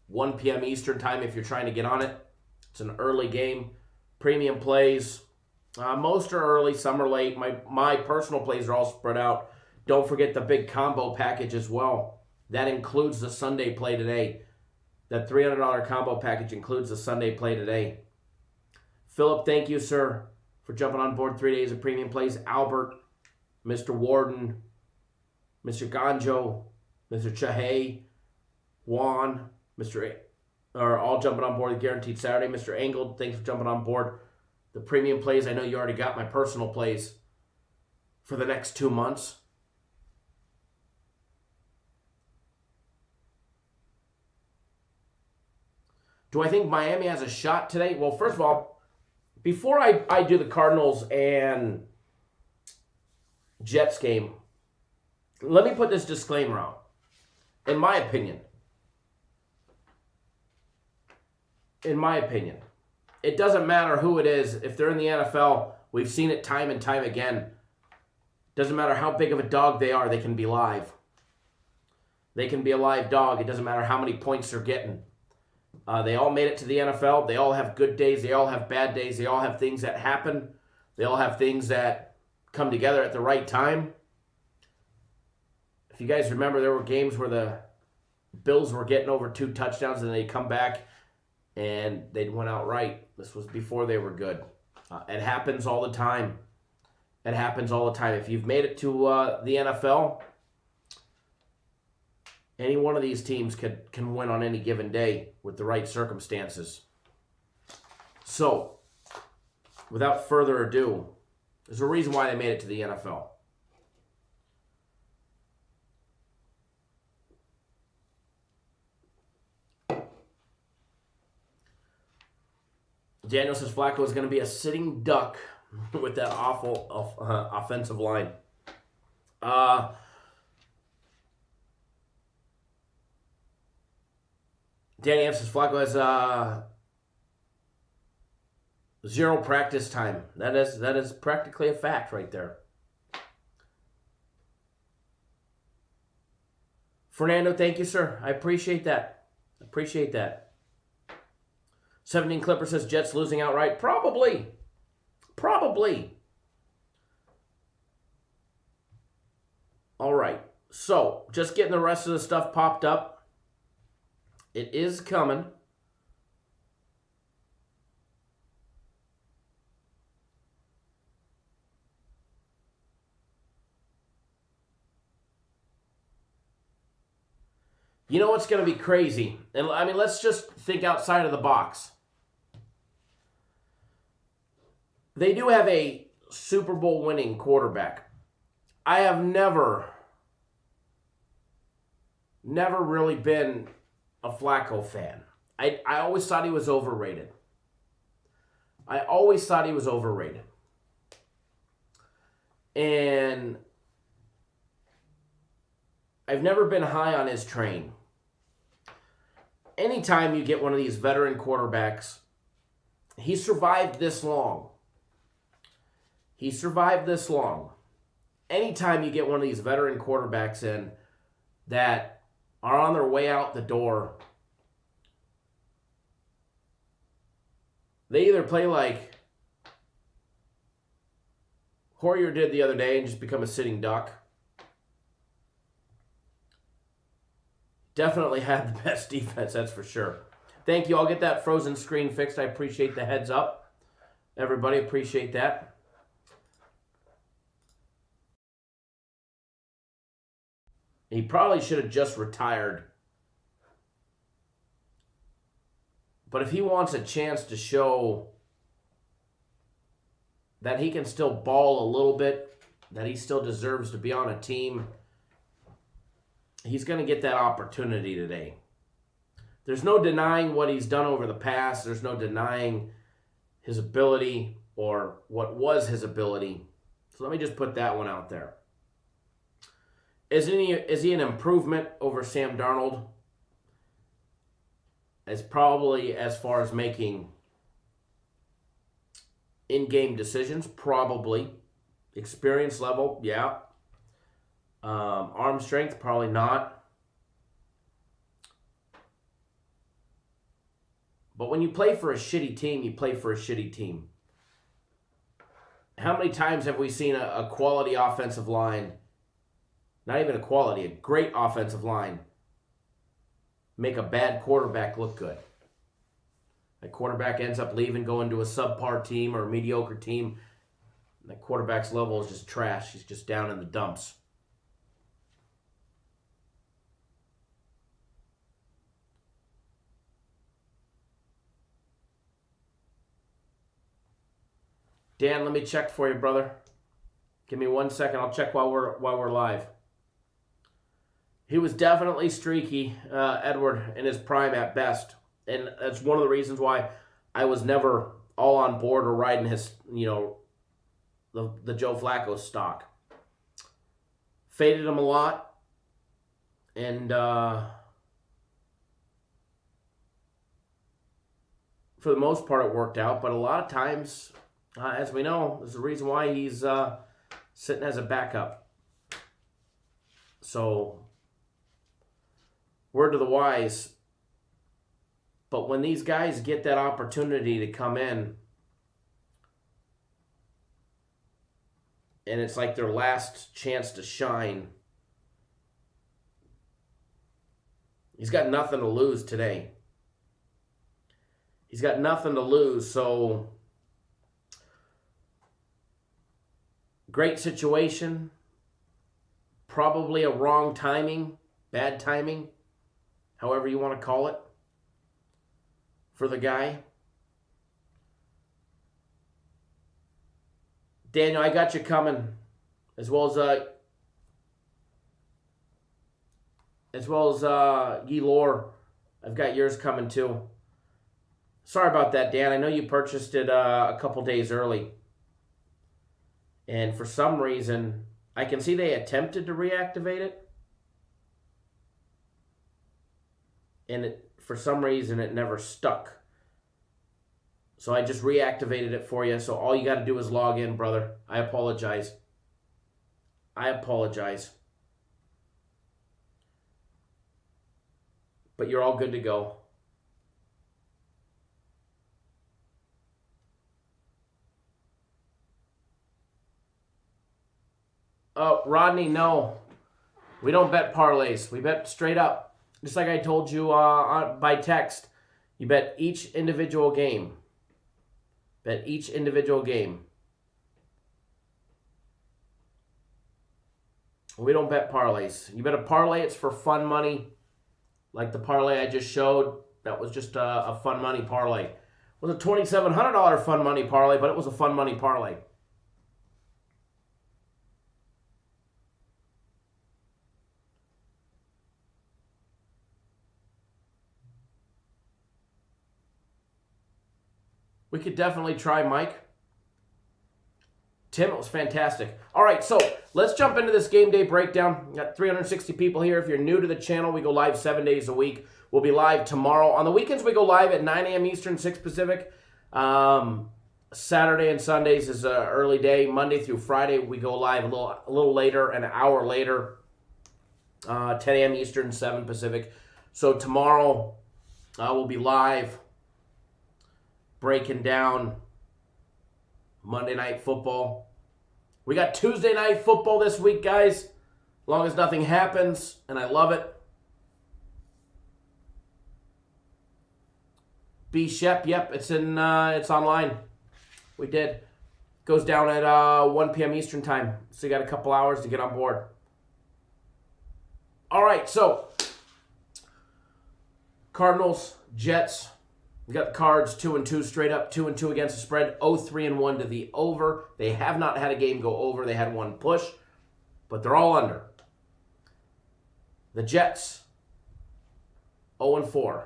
1 p.m. Eastern time if you're trying to get on it. It's an early game. Premium plays. Most are early, some are late. My personal plays are all spread out. Don't forget the big combo package as well. That includes the Sunday play today. That $300 combo package includes the Sunday play today. Philip, thank you, sir, for jumping on board 3 days of premium plays. Albert, Mr. Warden, Mr. Ganjo, Mr. Chahay, Juan, are all jumping on board the Guaranteed Saturday. Mr. Engel, thanks for jumping on board the premium plays. I know you already got my personal plays for the next 2 months. Do I think Miami has a shot today? Well, first of all, before I do the Cardinals and Jets game, let me put this disclaimer out. In my opinion, it doesn't matter who it is. If they're in the NFL, we've seen it time and time again. Doesn't matter how big of a dog they are, they can be live. They can be a live dog. It doesn't matter how many points they're getting. They all made it to the NFL. They all have good days. They all have bad days. They all have things that happen. They all have things that come together at the right time. If you guys remember, there were games where the Bills were getting over 2 touchdowns and they come back and they went out right. This was before they were good. It happens all the time. If you've made it to the NFL, any one of these teams can win on any given day with the right circumstances. So, without further ado, there's a reason why they made it to the NFL. Daniel says Flacco is going to be a sitting duck with that awful offensive line. Danny F says Flacco has 0 practice time. That is practically a fact right there. Fernando, thank you, sir. I appreciate that. 17 Clipper says Jets losing outright. Probably. All right. So, just getting the rest of the stuff popped up. It is coming. You know what's going to be crazy? And I mean, let's just think outside of the box. They do have a Super Bowl winning quarterback. I have never really been a Flacco fan. I always thought he was overrated. And I've never been high on his train. Anytime you get one of these veteran quarterbacks, he survived this long. Anytime you get one of these veteran quarterbacks in that are on their way out the door, they either play like Hoyer did the other day and just become a sitting duck. Definitely had the best defense, that's for sure. Thank you. I'll get that frozen screen fixed. I appreciate the heads up. everybody. Appreciate that. He probably should have just retired. But if he wants a chance to show that he can still ball a little bit, that he still deserves to be on a team, he's going to get that opportunity today. There's no denying what he's done over the past. There's no denying his ability or what was his ability. So let me just put that one out there. Is he an improvement over Sam Darnold? As probably as far as making in-game decisions, probably. Experience level, yeah. Arm strength, probably not. But when you play for a shitty team, you play for a shitty team. How many times have we seen a quality offensive line, not even a quality, a great offensive line, make a bad quarterback look good? That quarterback ends up leaving, going to a subpar team or a mediocre team. That quarterback's level is just trash. He's just down in the dumps. Dan, let me check for you, brother. Give me 1 second. I'll check while we're live. He was definitely streaky, Edward, in his prime at best. And that's one of the reasons why I was never all on board or riding his, the Joe Flacco stock. Faded him a lot. And for the most part, it worked out. But a lot of times, as we know, there's a reason why he's sitting as a backup. So, word to the wise. But when these guys get that opportunity to come in, and it's like their last chance to shine, he's got nothing to lose today. He's got nothing to lose, so great situation, probably a wrong timing, bad timing, however you want to call it, for the guy. Daniel, I got you coming, as well as Guy Lore. I've got yours coming too. Sorry about that, Dan. I know you purchased it a couple days early. And for some reason, I can see they attempted to reactivate it. And for some reason, it never stuck. So I just reactivated it for you. So all you got to do is log in, brother. I apologize. But you're all good to go. Oh, Rodney, no. We don't bet parlays. We bet straight up. Just like I told you by text. You bet each individual game. Bet each individual game. We don't bet parlays. You bet a parlay, it's for fun money. Like the parlay I just showed. That was just a fun money parlay. It was a $2,700 fun money parlay, but it was a fun money parlay. We could definitely try, Mike. Tim, it was fantastic. All right, so let's jump into this game day breakdown. We got 360 people here. If you're new to the channel, we go live 7 days a week. We'll be live tomorrow. On the weekends, we go live at 9 a.m. Eastern, 6 Pacific. Saturday and Sundays is an early day. Monday through Friday, we go live a little later, an hour later. 10 a.m. Eastern, 7 Pacific. So tomorrow, we'll be live breaking down Monday Night Football. We got Tuesday Night Football this week, guys. As long as nothing happens, and I love it. B. Shep, yep, it's online. We did. Goes down at 1 p.m. Eastern time. So you got a couple hours to get on board. All right, so Cardinals, Jets. We got the Cards 2-2 straight up, 2-2 against the spread, 0-3-1 to the over. They have not had a game go over. They had one push, but they're all under. The Jets, 0-4.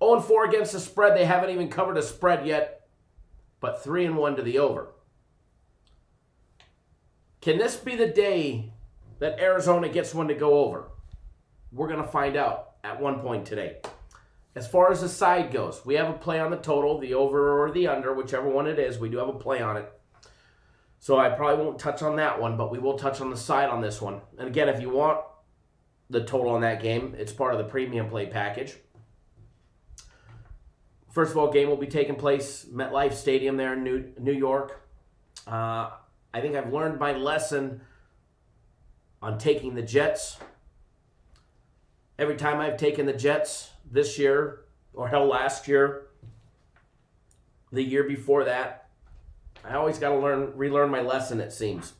0-4 against the spread. They haven't even covered a spread yet, but 3-1 to the over. Can this be the day that Arizona gets one to go over? We're going to find out at one point today. As far as the side goes, we have a play on the total, the over or the under, whichever one it is. We do have a play on it. So I probably won't touch on that one, but we will touch on the side on this one. And again, if you want the total on that game, it's part of the premium play package. First of all, game will be taking place MetLife Stadium there in New York. I think I've learned my lesson on taking the Jets. Every time I've taken the Jets this year, or hell, last year, the year before that, I always got to relearn my lesson, it seems.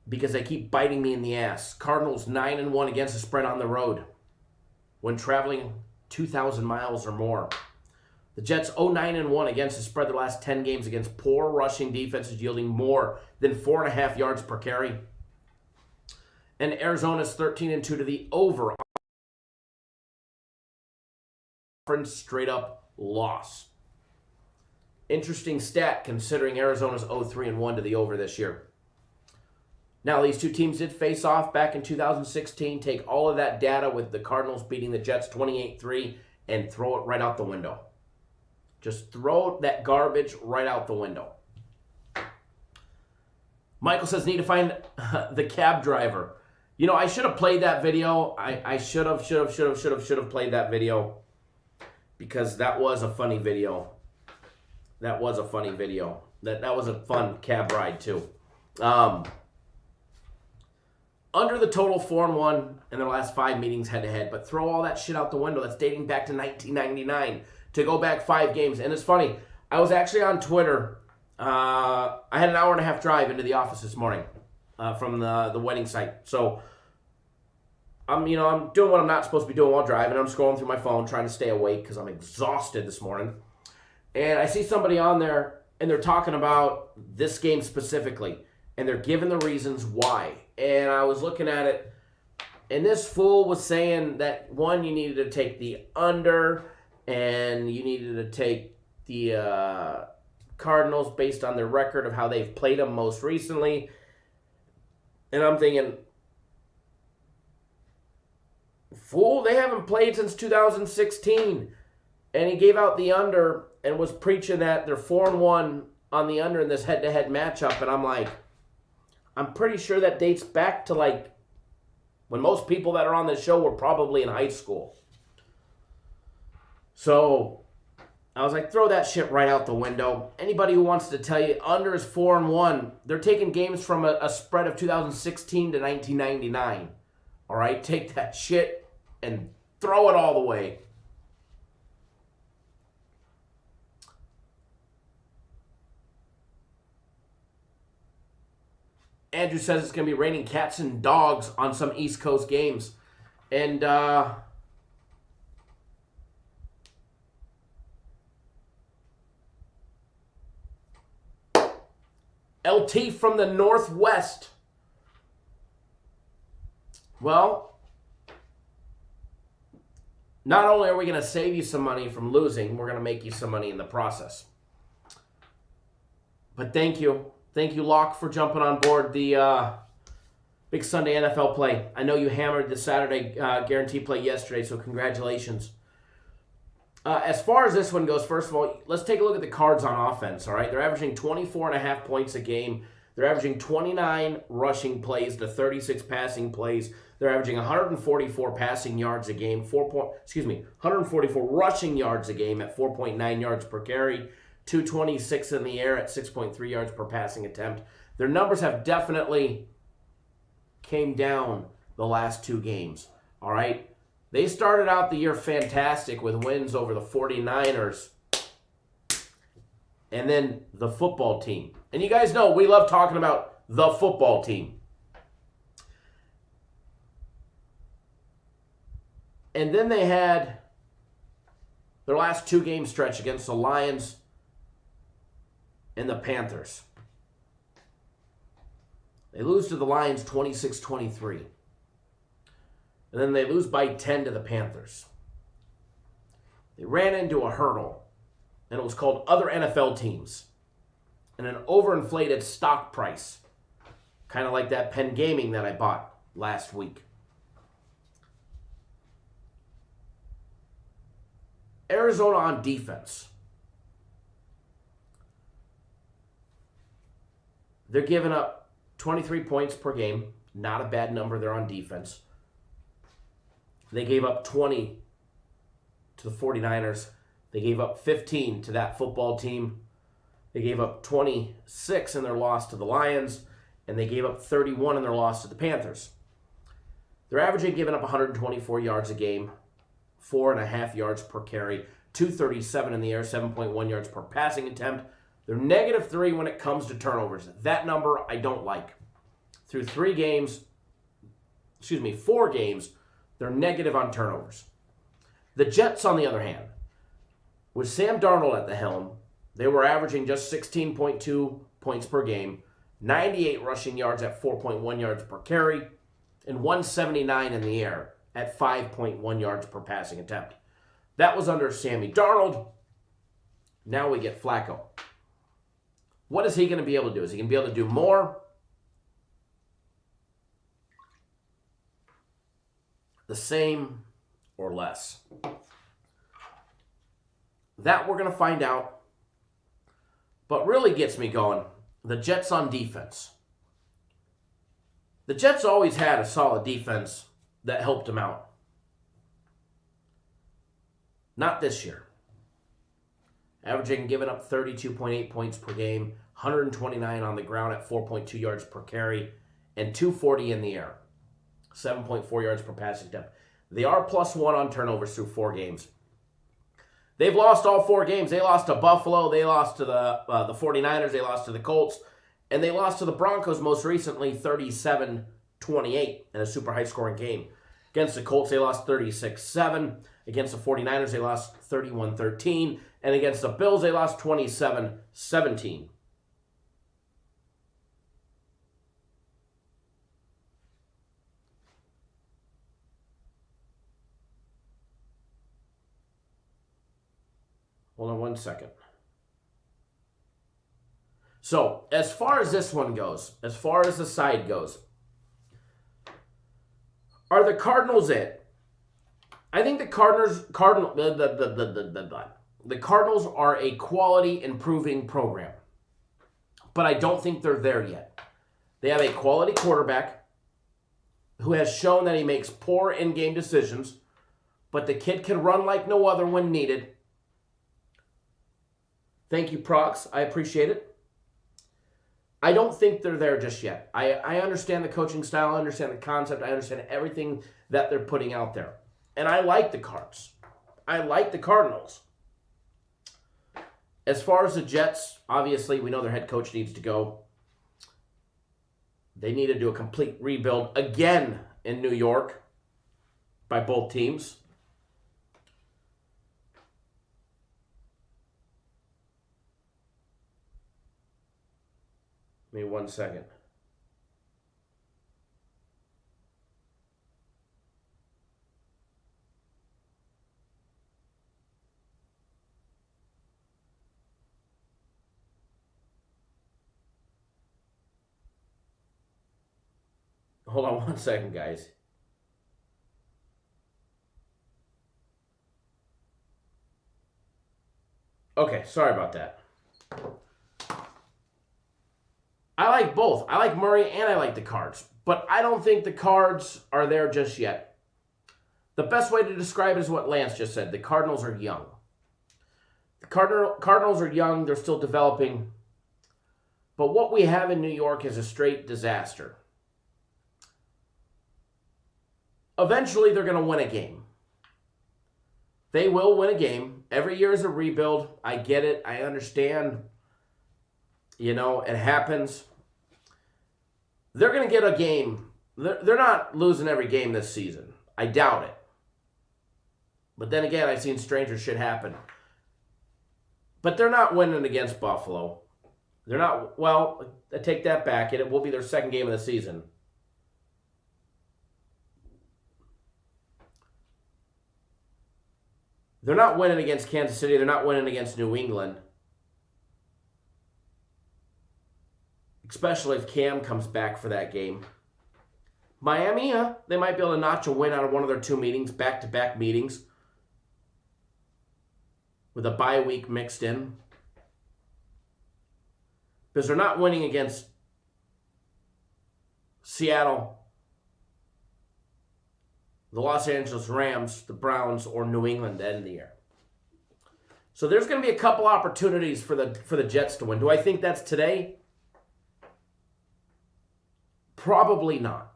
Because they keep biting me in the ass. Cardinals 9-1 against the spread on the road when traveling 2,000 miles or more. The Jets 0-9-1 against the spread the last 10 games against poor rushing defenses yielding more than 4.5 yards per carry. And Arizona's 13-2 to the over. Straight up loss. Interesting stat considering Arizona's 0-3-1 to the over this year. Now, these two teams did face off back in 2016. Take all of that data with the Cardinals beating the Jets 28-3 and throw it right out the window. Just throw that garbage right out the window. Michael says, need to find the cab driver. You know, I should have played that video. I should have played that video because that was a funny video. That was a funny video. That was a fun cab ride too. Under the total 4-1 in their last 5 meetings head-to-head, but throw all that shit out the window. That's dating back to 1999 to go back 5 games. And it's funny, I was actually on Twitter. I had an hour and a half drive into the office this morning from the wedding site. So I'm doing what I'm not supposed to be doing while driving. I'm scrolling through my phone trying to stay awake because I'm exhausted this morning. And I see somebody on there, and they're talking about this game specifically, and they're giving the reasons why. And I was looking at it, and this fool was saying that, one, you needed to take the under, and you needed to take the Cardinals based on their record of how they've played them most recently. And I'm thinking, fool, they haven't played since 2016. And he gave out the under and was preaching that they're 4-1 on the under in this head-to-head matchup. And I'm like, I'm pretty sure that dates back to like when most people that are on this show were probably in high school. So I was like, throw that shit right out the window. Anybody who wants to tell you under is 4-1, they're taking games from a spread of 2016 to 1999. All right, take that shit and throw it all the way. Andrew says it's going to be raining cats and dogs on some East Coast games. And LT from the Northwest. Well, not only are we going to save you some money from losing, we're going to make you some money in the process. But thank you. Thank you, Locke, for jumping on board the Big Sunday NFL play. I know you hammered the Saturday guarantee play yesterday, so congratulations. As far as this one goes, first of all, let's take a look at the Cards on offense, all right? They're averaging 24.5 points a game. They're averaging 29 rushing plays to 36 passing plays. They're averaging 144 passing yards a game, 144 rushing yards a game at 4.9 yards per carry. 226 in the air at 6.3 yards per passing attempt. Their numbers have definitely came down the last 2 games. All right? They started out the year fantastic with wins over the 49ers and then the football team. And you guys know we love talking about the football team. And then they had their last 2-game stretch against the Lions and the Panthers. They lose to the Lions 26-23. And then they lose by 10 to the Panthers. They ran into a hurdle, and it was called other NFL teams. And an overinflated stock price, kind of like that Penn Gaming that I bought last week. Arizona on defense. They're giving up 23 points per game. Not a bad number there on defense. They gave up 20 to the 49ers. They gave up 15 to that football team. They gave up 26 in their loss to the Lions. And they gave up 31 in their loss to the Panthers. They're averaging giving up 124 yards a game. 4.5 yards per carry, 237 in the air, 7.1 yards per passing attempt. They're -3 when it comes to turnovers. That number I don't like. Through 4 games, they're negative on turnovers. The Jets, on the other hand, with Sam Darnold at the helm, they were averaging just 16.2 points per game, 98 rushing yards at 4.1 yards per carry, and 179 in the air at 5.1 yards per passing attempt. That was under Sammy Darnold. Now we get Flacco. What is he going to be able to do? Is he going to be able to do more? The same or less? That we're going to find out. But really gets me going, the Jets on defense. The Jets always had a solid defense that helped them out. Not this year. Averaging giving up 32.8 points per game, 129 on the ground at 4.2 yards per carry, and 240 in the air, 7.4 yards per passing attempt. They are +1 on turnovers through 4 games. They've lost all 4 games. They lost to Buffalo, they lost to the 49ers, they lost to the Colts, and they lost to the Broncos most recently 37-28 in a super high-scoring game. Against the Colts, they lost 36-7. Against the 49ers, they lost 31-13. And against the Bills, they lost 27-17. Hold on one second. So, as far as this one goes, as far as the side goes, are the Cardinals it? I think the Cardinals are a quality improving program. But I don't think they're there yet. They have a quality quarterback who has shown that he makes poor in-game decisions, but the kid can run like no other when needed. Thank you, Prox. I appreciate it. I don't think they're there just yet. I understand the coaching style. I understand the concept. I understand everything that they're putting out there. And I like the Cards. I like the Cardinals. As far as the Jets, obviously, we know their head coach needs to go. They need to do a complete rebuild again in New York by both teams. Give me 1 second. Hold on 1 second, guys. Okay, sorry about that. I like both. I like Murray and I like the Cards. But I don't think the Cards are there just yet. The best way to describe it is what Lance just said. The Cardinals are young. The Cardinals are young. They're still developing. But what we have in New York is a straight disaster. Eventually, they're going to win a game. They will win a game. Every year is a rebuild. I get it. I understand. It happens. They're going to get a game. They're not losing every game this season. I doubt it. But then again, I've seen stranger shit happen. But they're not winning against Buffalo. They're not, well, I take that back. It will be their second game of the season. They're not winning against Kansas City. They're not winning against New England. Especially if Cam comes back for that game. Miami, they might be able to notch a win out of one of their two meetings, back-to-back meetings, with a bye week mixed in. Because they're not winning against Seattle, the Los Angeles Rams, the Browns, or New England to end the year. So there's going to be a couple opportunities for the Jets to win. Do I think that's today? Probably not.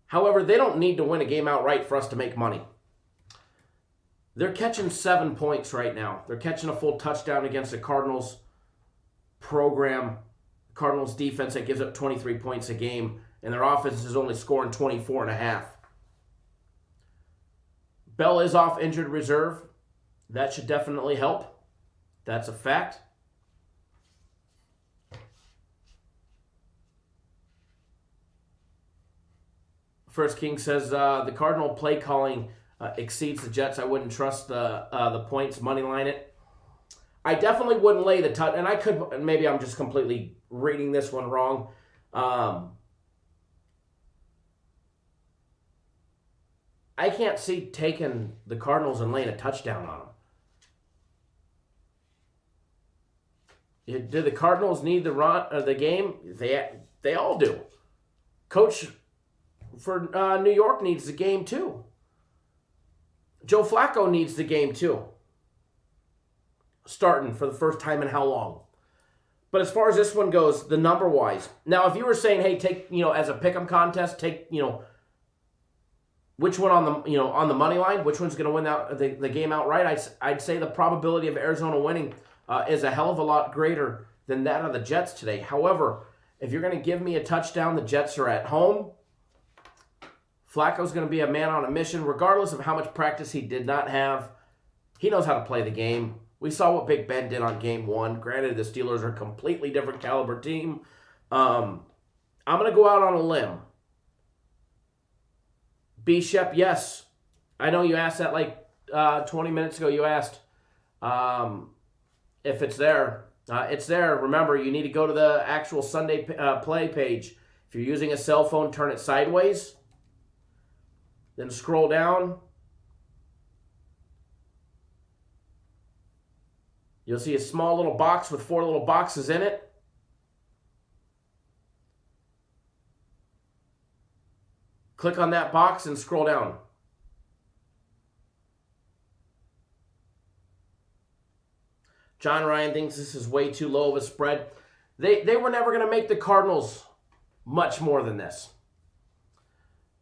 However, they don't need to win a game outright for us to make money. They're catching 7 points right now. They're catching a full touchdown against the Cardinals program. Cardinals defense that gives up 23 points a game, and their offense is only scoring 24.5. Bell is off injured reserve. That should definitely help. That's a fact. First King says the Cardinal play calling exceeds the Jets. I wouldn't trust the points, money line it. I definitely wouldn't lay the touch, and I could, maybe I'm just completely reading this one wrong. I can't see taking the Cardinals and laying a touchdown on them. Do the Cardinals need the game? They all do. Coach for New York needs the game too. Joe Flacco needs the game too. Starting for the first time in how long? But as far as this one goes, the number wise. Now, if you were saying, hey, take, as a pick'em contest, take, which one on the money line, which one's going to win the game outright, I'd say the probability of Arizona winning is a hell of a lot greater than that of the Jets today. However, if you're going to give me a touchdown, the Jets are at home. Flacco's going to be a man on a mission, regardless of how much practice he did not have. He knows how to play the game. We saw what Big Ben did on game one. Granted, the Steelers are a completely different caliber team. I'm going to go out on a limb. B-Shep, yes. I know you asked that like 20 minutes ago. You asked if it's there. It's there. Remember, you need to go to the actual Sunday play page. If you're using a cell phone, turn it sideways. Then scroll down. You'll see a small little box with 4 little boxes in it. Click on that box and scroll down. John Ryan thinks this is way too low of a spread. They were never going to make the Cardinals much more than this.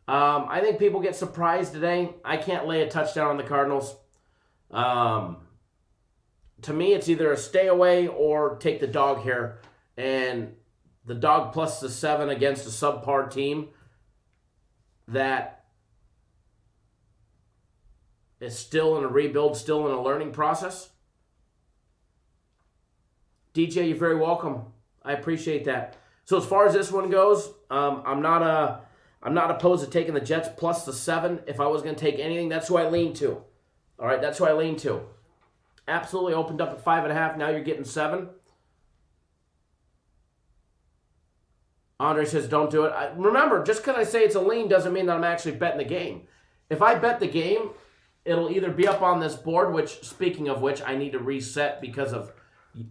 I think people get surprised today. I can't lay a touchdown on the Cardinals. To me, it's either a stay away or take the dog here. And the dog plus the 7 against a subpar team that is still in a rebuild, still in a learning process. DJ, you're very welcome. I appreciate that. So as far as this one goes, I'm not opposed to taking the Jets plus the 7. If I was going to take anything, that's who I lean to. All right, that's who I lean to. Absolutely opened up at 5.5. Now you're getting 7. Andre says, don't do it. Remember, just because I say it's a lean doesn't mean that I'm actually betting the game. If I bet the game, it'll either be up on this board, which, speaking of which, I need to reset because of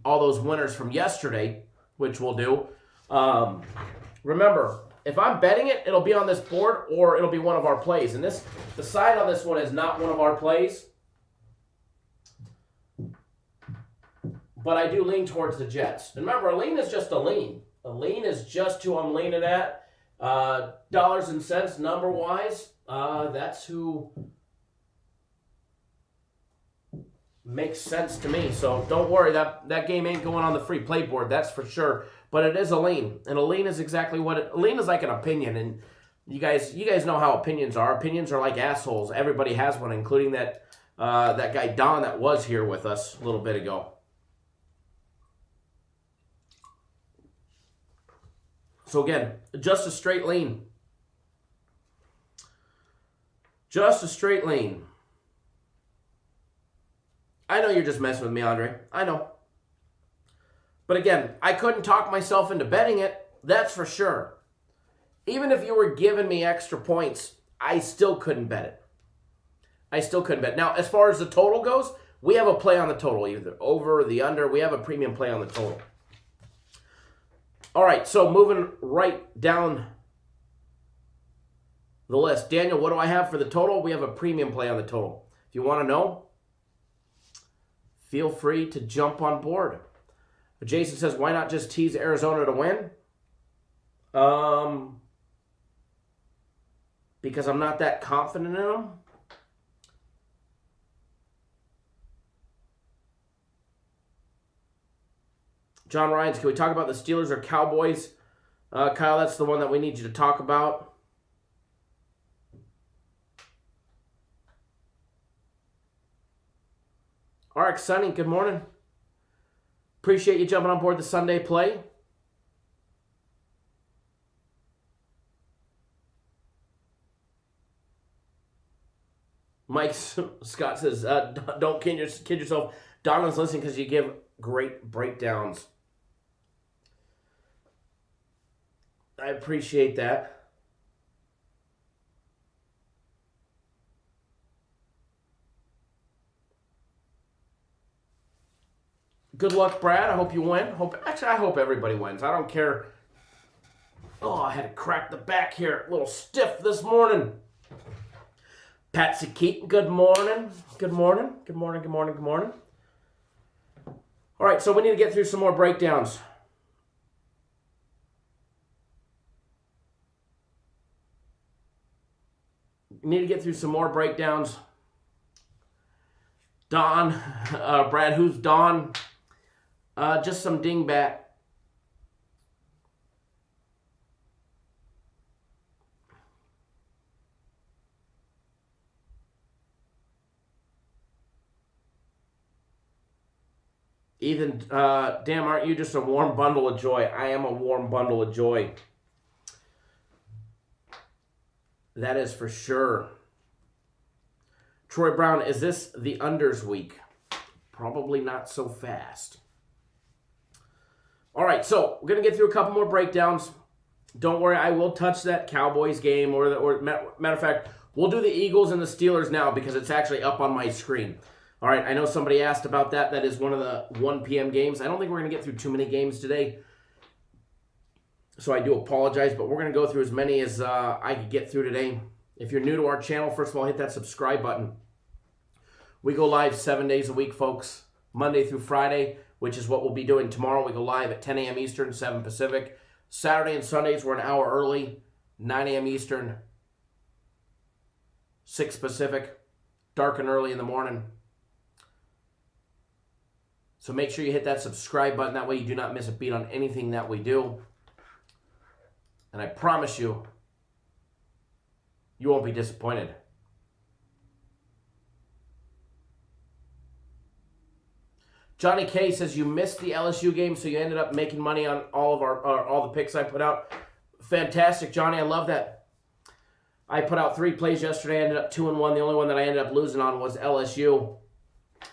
all those winners from yesterday, which we'll do. Remember, if I'm betting it, it'll be on this board or it'll be one of our plays. And the side on this one is not one of our plays. But I do lean towards the Jets. And remember, a lean is just a lean. A lean is just who I'm leaning at. Dollars and cents, number-wise, that's who Makes sense to me. So don't worry, that game ain't going on the free play board, that's for sure. But it is a lean, and a lean is exactly what a lean is, like an opinion. And you guys know how opinions are. Opinions are like assholes. Everybody has one, including that guy Don that was here with us a little bit ago. So again, just a straight lean. Just a straight lean. I know you're just messing with me, Andre. I know. But again, I couldn't talk myself into betting it. That's for sure. Even if you were giving me extra points, I still couldn't bet it. I still couldn't bet. Now, as far as the total goes, we have a play on the total, either over or the under. We have a premium play on the total. All right, so moving right down the list. Daniel, what do I have for the total? We have a premium play on the total. If you want to know, feel free to jump on board. Jason says, why not just tease Arizona to win? Because I'm not that confident in them. John Ryans, can we talk about the Steelers or Cowboys? Kyle, that's the one that we need you to talk about. RX Sunny, good morning. Appreciate you jumping on board the Sunday play. Mike Scott says, don't kid yourself. Donald's listening because you give great breakdowns. I appreciate that. Good luck, Brad. I hope you win. I hope everybody wins. I don't care. Oh, I had to crack the back here. A little stiff this morning. Patsy Keaton, good morning. Good morning. Good morning, good morning, good morning. All right, so we need to get through some more breakdowns. Don, Brad, who's Don? Just some dingbat. Ethan, damn, aren't you just a warm bundle of joy? I am a warm bundle of joy. That is for sure. Troy Brown, is this the unders week? Probably not so fast. All right, so we're going to get through a couple more breakdowns. Don't worry, I will touch that Cowboys game, or matter of fact, we'll do the Eagles and the Steelers now because it's actually up on my screen. All right, I know somebody asked about that. That is one of the 1 p.m. games. I don't think we're going to get through too many games today, so I do apologize, but we're going to go through as many as I could get through today. If you're new to our channel, first of all, hit that subscribe button. We go live 7 days a week, folks, Monday through Friday, which is what we'll be doing tomorrow. We go live at 10 a.m. Eastern, 7 Pacific. Saturday and Sundays, we're an hour early, 9 a.m. Eastern, 6 Pacific, dark and early in the morning. So make sure you hit that subscribe button. That way you do not miss a beat on anything that we do. And I promise you, you won't be disappointed. Johnny K says you missed the LSU game, so you ended up making money on all of all the picks I put out. Fantastic, Johnny. I love that. I put out 3 plays yesterday. I ended up 2-1. The only one that I ended up losing on was LSU.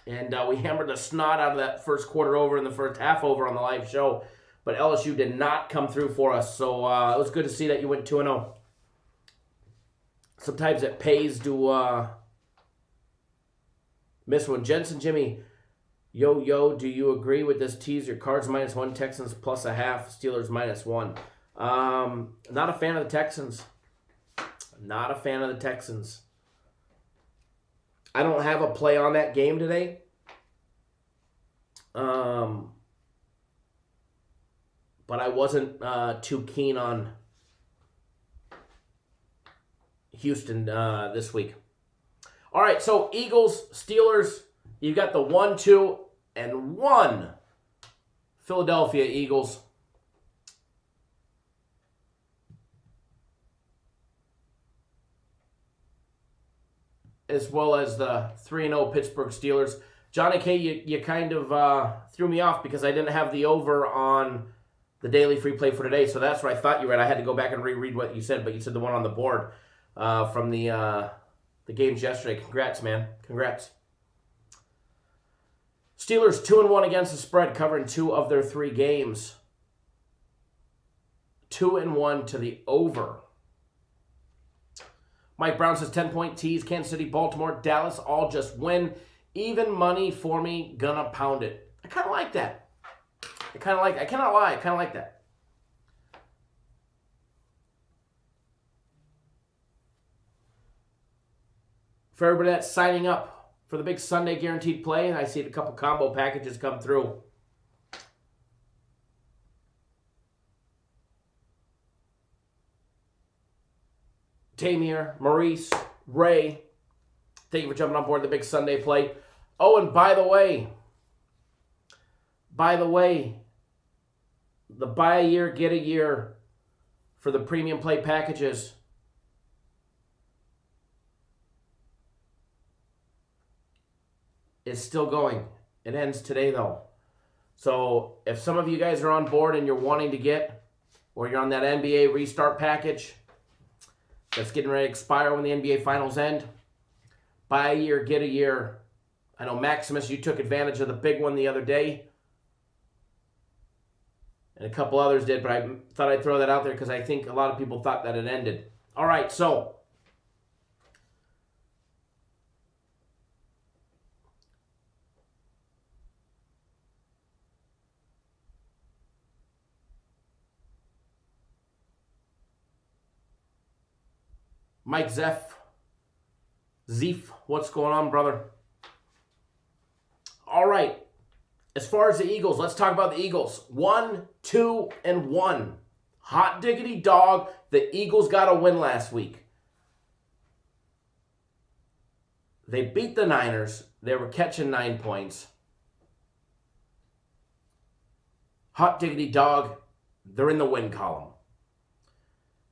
And we hammered the snot out of that first quarter over and the first half over on the live show. But LSU did not come through for us. So it was good to see that you went 2-0. Sometimes it pays to miss one. Jensen Jimmy, yo, do you agree with this teaser? Cards -1, Texans +0.5, Steelers -1. Not a fan of the Texans. Not a fan of the Texans. I don't have a play on that game today. But I wasn't too keen on Houston this week. All right, so Eagles, Steelers. You got the 1-2-1 Philadelphia Eagles. As well as the 3-0 Pittsburgh Steelers. Johnny K, you kind of threw me off because I didn't have the over on the daily free play for today. So that's what I thought you read. I had to go back and reread what you said, but you said the one on the board from the games yesterday. Congrats, man. Congrats. Steelers 2-1 against the spread, covering 2 of their 3 games. 2-1 to the over. Mike Brown says 10-point tease, Kansas City, Baltimore, Dallas, all just win. Even money for me, gonna pound it. I kind of like that. I cannot lie, I kind of like that. For everybody that's signing up for the big Sunday guaranteed play, and I see a couple combo packages come through. Tamir, Maurice, Ray, thank you for jumping on board the big Sunday play. Oh, and by the way, the buy a year, get a year for the premium play packages is still going. It ends today, though. So if some of you guys are on board and you're wanting to get, or you're on that NBA restart package that's getting ready to expire when the NBA finals end, buy a year, get a year. I know, Maximus, you took advantage of the big one the other day. And a couple others did, but I thought I'd throw that out there because I think a lot of people thought that it ended. All right, so Mike Zeef, what's going on, brother? All right. As far as the Eagles, let's talk about the Eagles. 1-2-1. Hot diggity dog. The Eagles got a win last week. They beat the Niners. They were catching 9 points. Hot diggity dog. They're in the win column.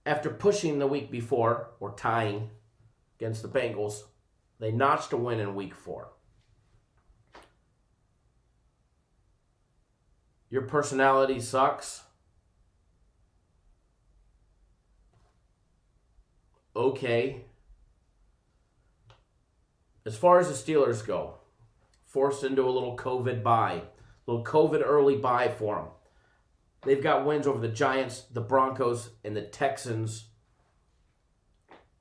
After pushing the week before, or tying against the Bengals, they notched a win in week 4. Your personality sucks. Okay. As far as the Steelers go, forced into a little COVID bye. A little COVID early bye for them. They've got wins over the Giants, the Broncos, and the Texans.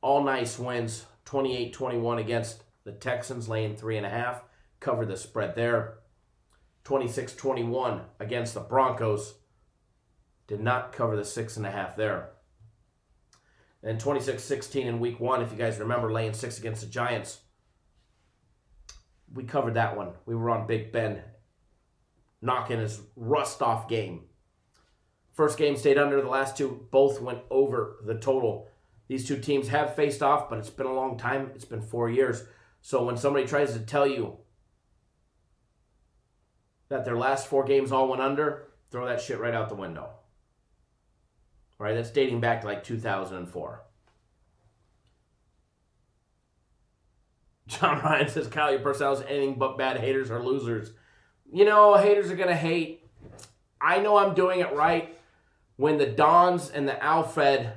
All nice wins. 28-21 against the Texans, laying 3.5. Cover the spread there. 26-21 against the Broncos. Did not cover the 6.5 there. And 26-16 in week 1, if you guys remember, laying 6 against the Giants. We covered that one. We were on Big Ben knocking his rust off game. First game stayed under. The last 2 both went over the total. These 2 teams have faced off, but it's been a long time. It's been 4 years. So when somebody tries to tell you that their last 4 games all went under, throw that shit right out the window. All right, that's dating back to like 2004. John Ryan says, Kyle, your personality is anything but bad. Haters are losers. You know, haters are going to hate. I know I'm doing it right when the Dons and the Alfred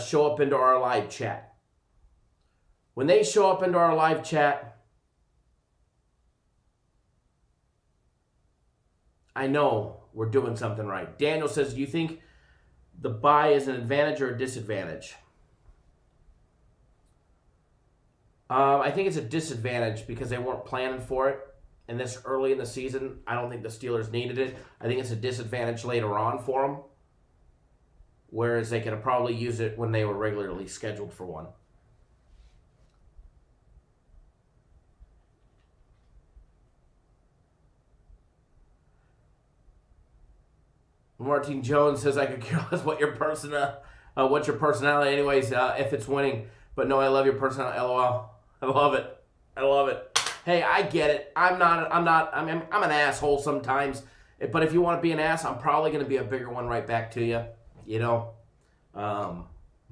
show up into our live chat. When they show up into our live chat, I know we're doing something right. Daniel says, do you think the bye is an advantage or a disadvantage? I think it's a disadvantage because they weren't planning for it. And this early in the season, I don't think the Steelers needed it. I think it's a disadvantage later on for them. Whereas they could have probably used it when they were regularly scheduled for one. Martin Jones says, I could care less what's your personality anyways, if it's winning. But no, I love your personality. LOL. I love it. I love it. Hey, I get it. I'm an asshole sometimes. But if you want to be an ass, I'm probably going to be a bigger one right back to you. You know,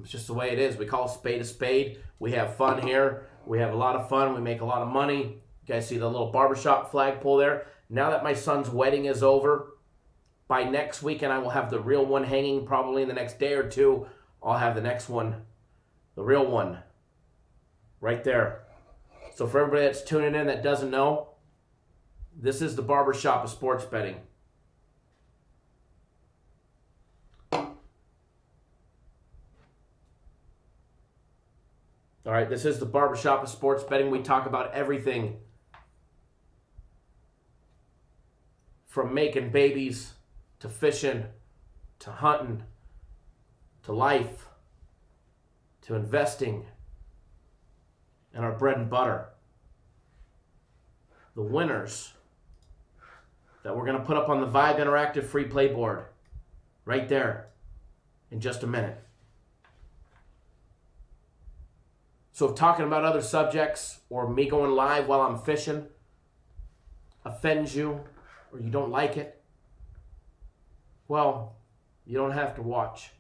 it's just the way it is. We call a spade a spade. We have fun here. We have a lot of fun. We make a lot of money. You guys see the little barbershop flagpole there? Now that my son's wedding is over, by next weekend I will have the real one hanging. Probably in the next day or two, I'll have the next one, the real one, right there. So for everybody that's tuning in that doesn't know, this is the barbershop of sports betting. All right, this is the barbershop of sports betting. We talk about everything from making babies to fishing to hunting to life to investing and our bread and butter. The winners that we're going to put up on the Vibe Interactive free play board right there in just a minute. So if talking about other subjects or me going live while I'm fishing offends you or you don't like it, well, you don't have to watch.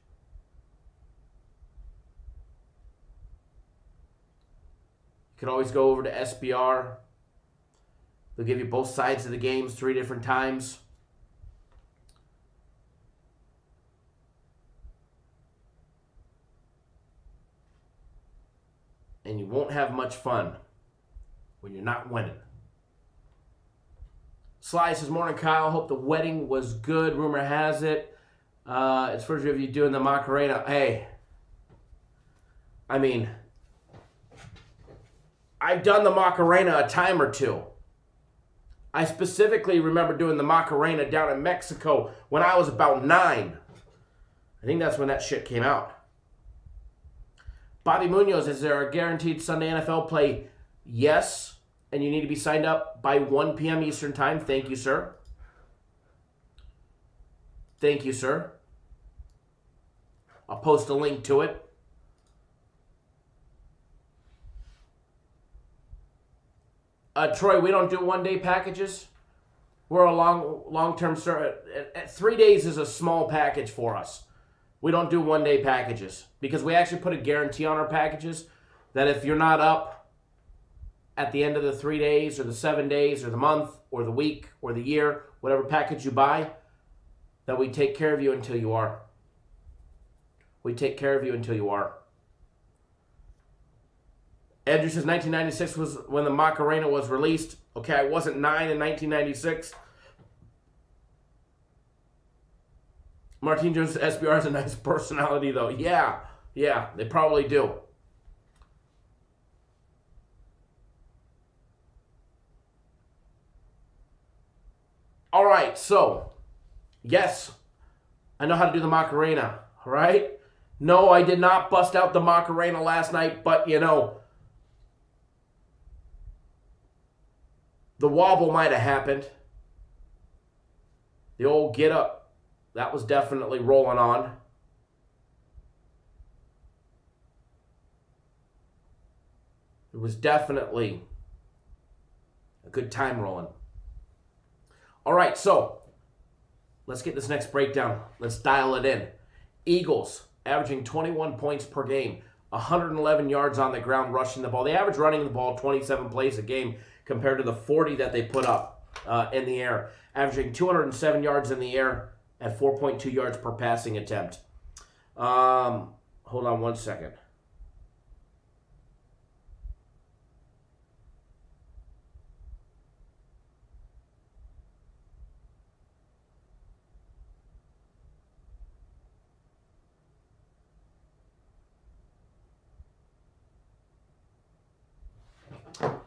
You can always go over to SBR. They'll give you both sides of the games 3 different times. And you won't have much fun when you're not winning. Sly says, morning, Kyle. Hope the wedding was good. Rumor has it. It's first of you doing the Macarena. Hey, I mean, I've done the Macarena a time or two. I specifically remember doing the Macarena down in Mexico when I was about 9. I think that's when that shit came out. Bobby Munoz, is there a guaranteed Sunday NFL play? Yes, and you need to be signed up by 1 p.m. Eastern Time. Thank you, sir. Thank you, sir. I'll post a link to it. Troy, we don't do one-day packages. We're a long-term service. 3 days is a small package for us. We don't do one-day packages because we actually put a guarantee on our packages that if you're not up at the end of the 3 days or the 7 days or the month or the week or the year, whatever package you buy, that we take care of you until you are. We take care of you until you are. Andrew says 1996 was when the Macarena was released. Okay, I wasn't 9 in 1996. Martin Jones says SBR has a nice personality, though. Yeah, they probably do. All right, so, yes, I know how to do the Macarena, all right? No, I did not bust out the Macarena last night, but, you know, the wobble might have happened. The old get up. That was definitely rolling on. It was definitely a good time rolling. All right, so let's get this next breakdown. Let's dial it in. Eagles averaging 21 points per game, 111 yards on the ground rushing the ball. They average running the ball 27 plays a game compared to the 40 that they put up in the air, averaging 207 yards in the air at 4.2 yards per passing attempt. Hold on one second.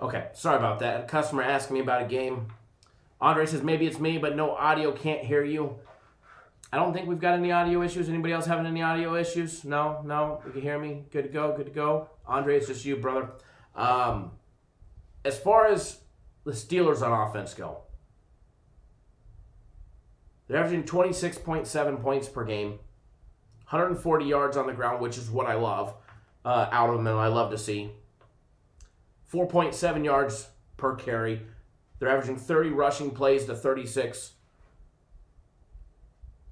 Okay, sorry about that. A customer asked me about a game. Andre says, maybe it's me, but no audio, can't hear you. I don't think we've got any audio issues. Anybody else having any audio issues? No, you can hear me. Good to go. Andre, it's just you, brother. As far as the Steelers on offense go, they're averaging 26.7 points per game, 140 yards on the ground, which is what I love out of them and I love to see. 4.7 yards per carry. They're averaging 30 rushing plays to 36.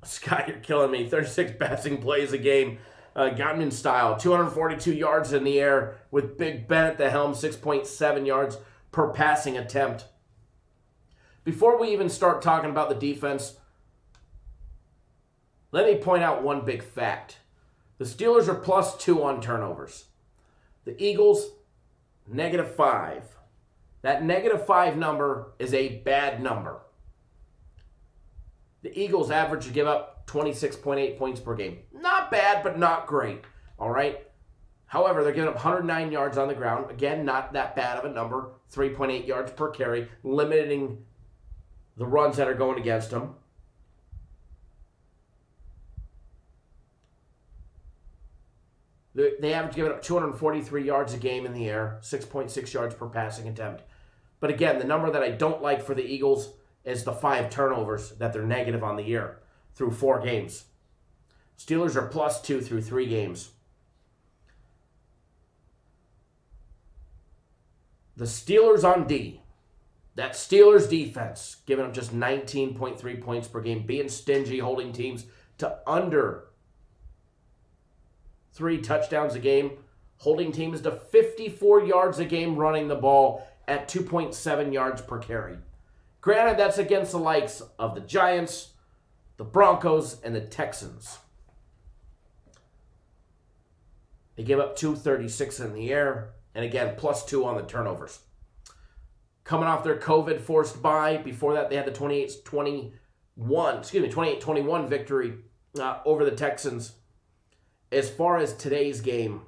Scott, you're killing me. 36 passing plays a game. Gannon style. 242 yards in the air with Big Ben at the helm. 6.7 yards per passing attempt. Before we even start talking about the defense, let me point out one big fact. The Steelers are +2 on turnovers. The Eagles, -5. That -5 number is a bad number. The Eagles average to give up 26.8 points per game. Not bad, but not great. All right? However, they're giving up 109 yards on the ground. Again, not that bad of a number. 3.8 yards per carry, limiting the runs that are going against them. They average giving up 243 yards a game in the air, 6.6 yards per passing attempt. But again, the number that I don't like for the Eagles is the 5 turnovers that they're negative on the year through 4 games. Steelers are +2 through 3 games. The Steelers on D. That Steelers defense, giving up just 19.3 points per game, being stingy, holding teams to under 3 touchdowns a game, holding teams to 54 yards a game running the ball at 2.7 yards per carry. Granted, that's against the likes of the Giants, the Broncos, and the Texans. They give up 236 in the air, and again, +2 on the turnovers. Coming off their COVID-forced bye, before that they had the 28-21 victory over the Texans. As far as today's game,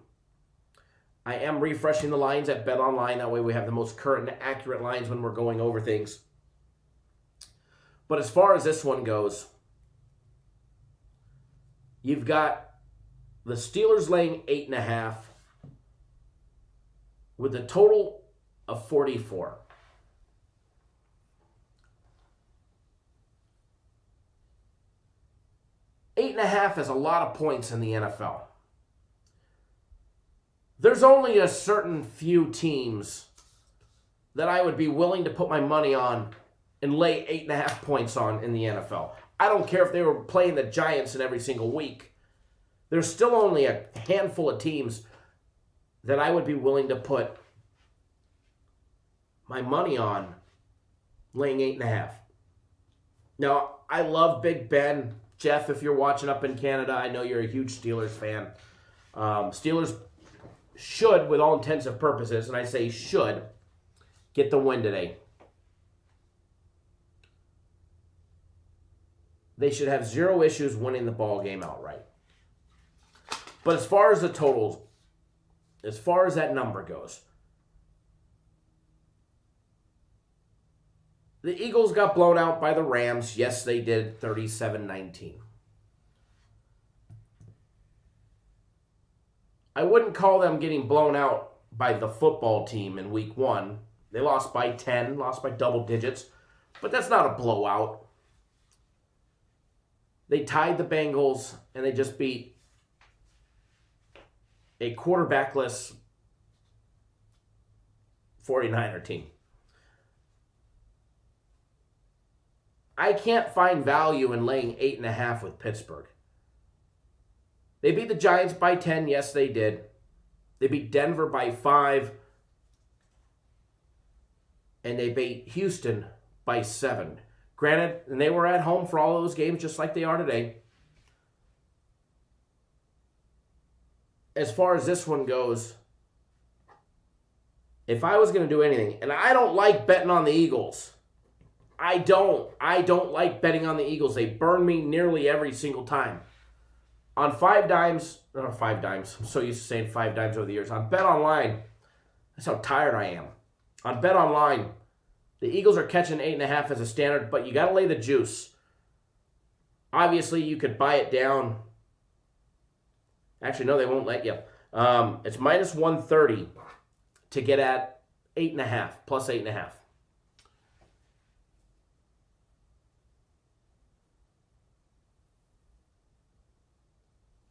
I am refreshing the lines at BetOnline. That way we have the most current and accurate lines when we're going over things. But as far as this one goes, you've got the Steelers laying 8.5 with a total of 44. Eight and a half is a lot of points in the NFL. There's only a certain few teams that I would be willing to put my money on and lay 8.5 points on in the NFL. I don't care if they were playing the Giants in every single week. There's still only a handful of teams that I would be willing to put my money on laying 8.5. Now, I love Big Ben. Jeff, if you're watching up in Canada, I know you're a huge Steelers fan. Steelers should, with all intents and purposes, and I say should, get the win today. They should have 0 issues winning the ball game outright. But as far as the totals, as far as that number goes, the Eagles got blown out by the Rams. Yes, they did, 37-19. I wouldn't call them getting blown out by the football team in week 1. They lost by 10, lost by double digits, but that's not a blowout. They tied the Bengals, and they just beat a quarterbackless 49er team. I can't find value in laying 8.5 with Pittsburgh. They beat the Giants by 10. Yes, they did. They beat Denver by 5. And they beat Houston by 7. Granted, and they were at home for all those games just like they are today. As far as this one goes, if I was going to do anything, and I don't like betting on the Eagles. I don't like betting on the Eagles. They burn me nearly every single time. On 5 dimes, or 5 dimes, I'm so used to saying 5 dimes over the years. On BetOnline, that's how tired I am. On BetOnline, the Eagles are catching 8.5 as a standard, but you got to lay the juice. Obviously, you could buy it down. Actually, no, they won't let you. It's minus 130 to get at 8.5, plus 8.5.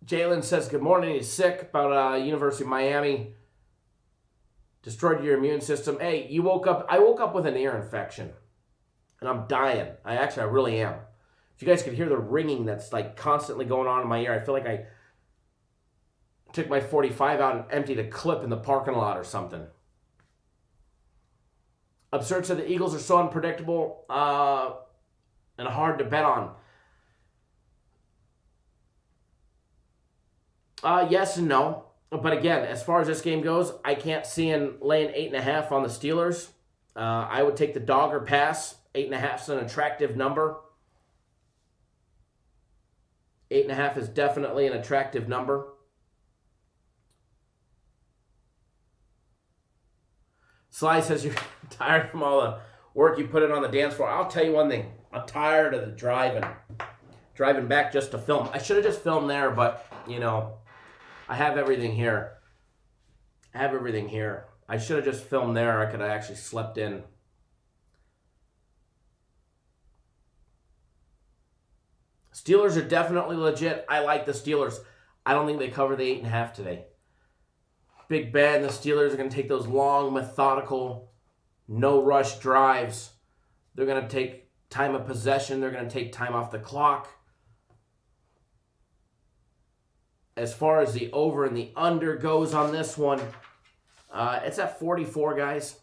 Jalen says, good morning. He's sick about University of Miami. Destroyed your immune system. Hey, I woke up with an ear infection. And I'm dying. I really am. If you guys could hear the ringing that's like constantly going on in my ear, I feel like I took my 45 out and emptied a clip in the parking lot or something. Absurd said the Eagles are so unpredictable and hard to bet on. Yes and no. But again, as far as this game goes, I can't see him laying 8.5 on the Steelers. I would take the dog or pass. 8.5 is an attractive number. 8.5 is definitely an attractive number. Sly says you're tired from all the work you put in on the dance floor. I'll tell you one thing. I'm tired of the driving back just to film. I should have just filmed there, but, you know, I have everything here. I should have just filmed there. I could have actually slept in. Steelers are definitely legit. I like the Steelers. I don't think they cover the 8.5 today. Big Ben, the Steelers are going to take those long, methodical, no-rush drives. They're going to take time of possession. They're going to take time off the clock. As far as the over and the under goes on this one, it's at 44, guys.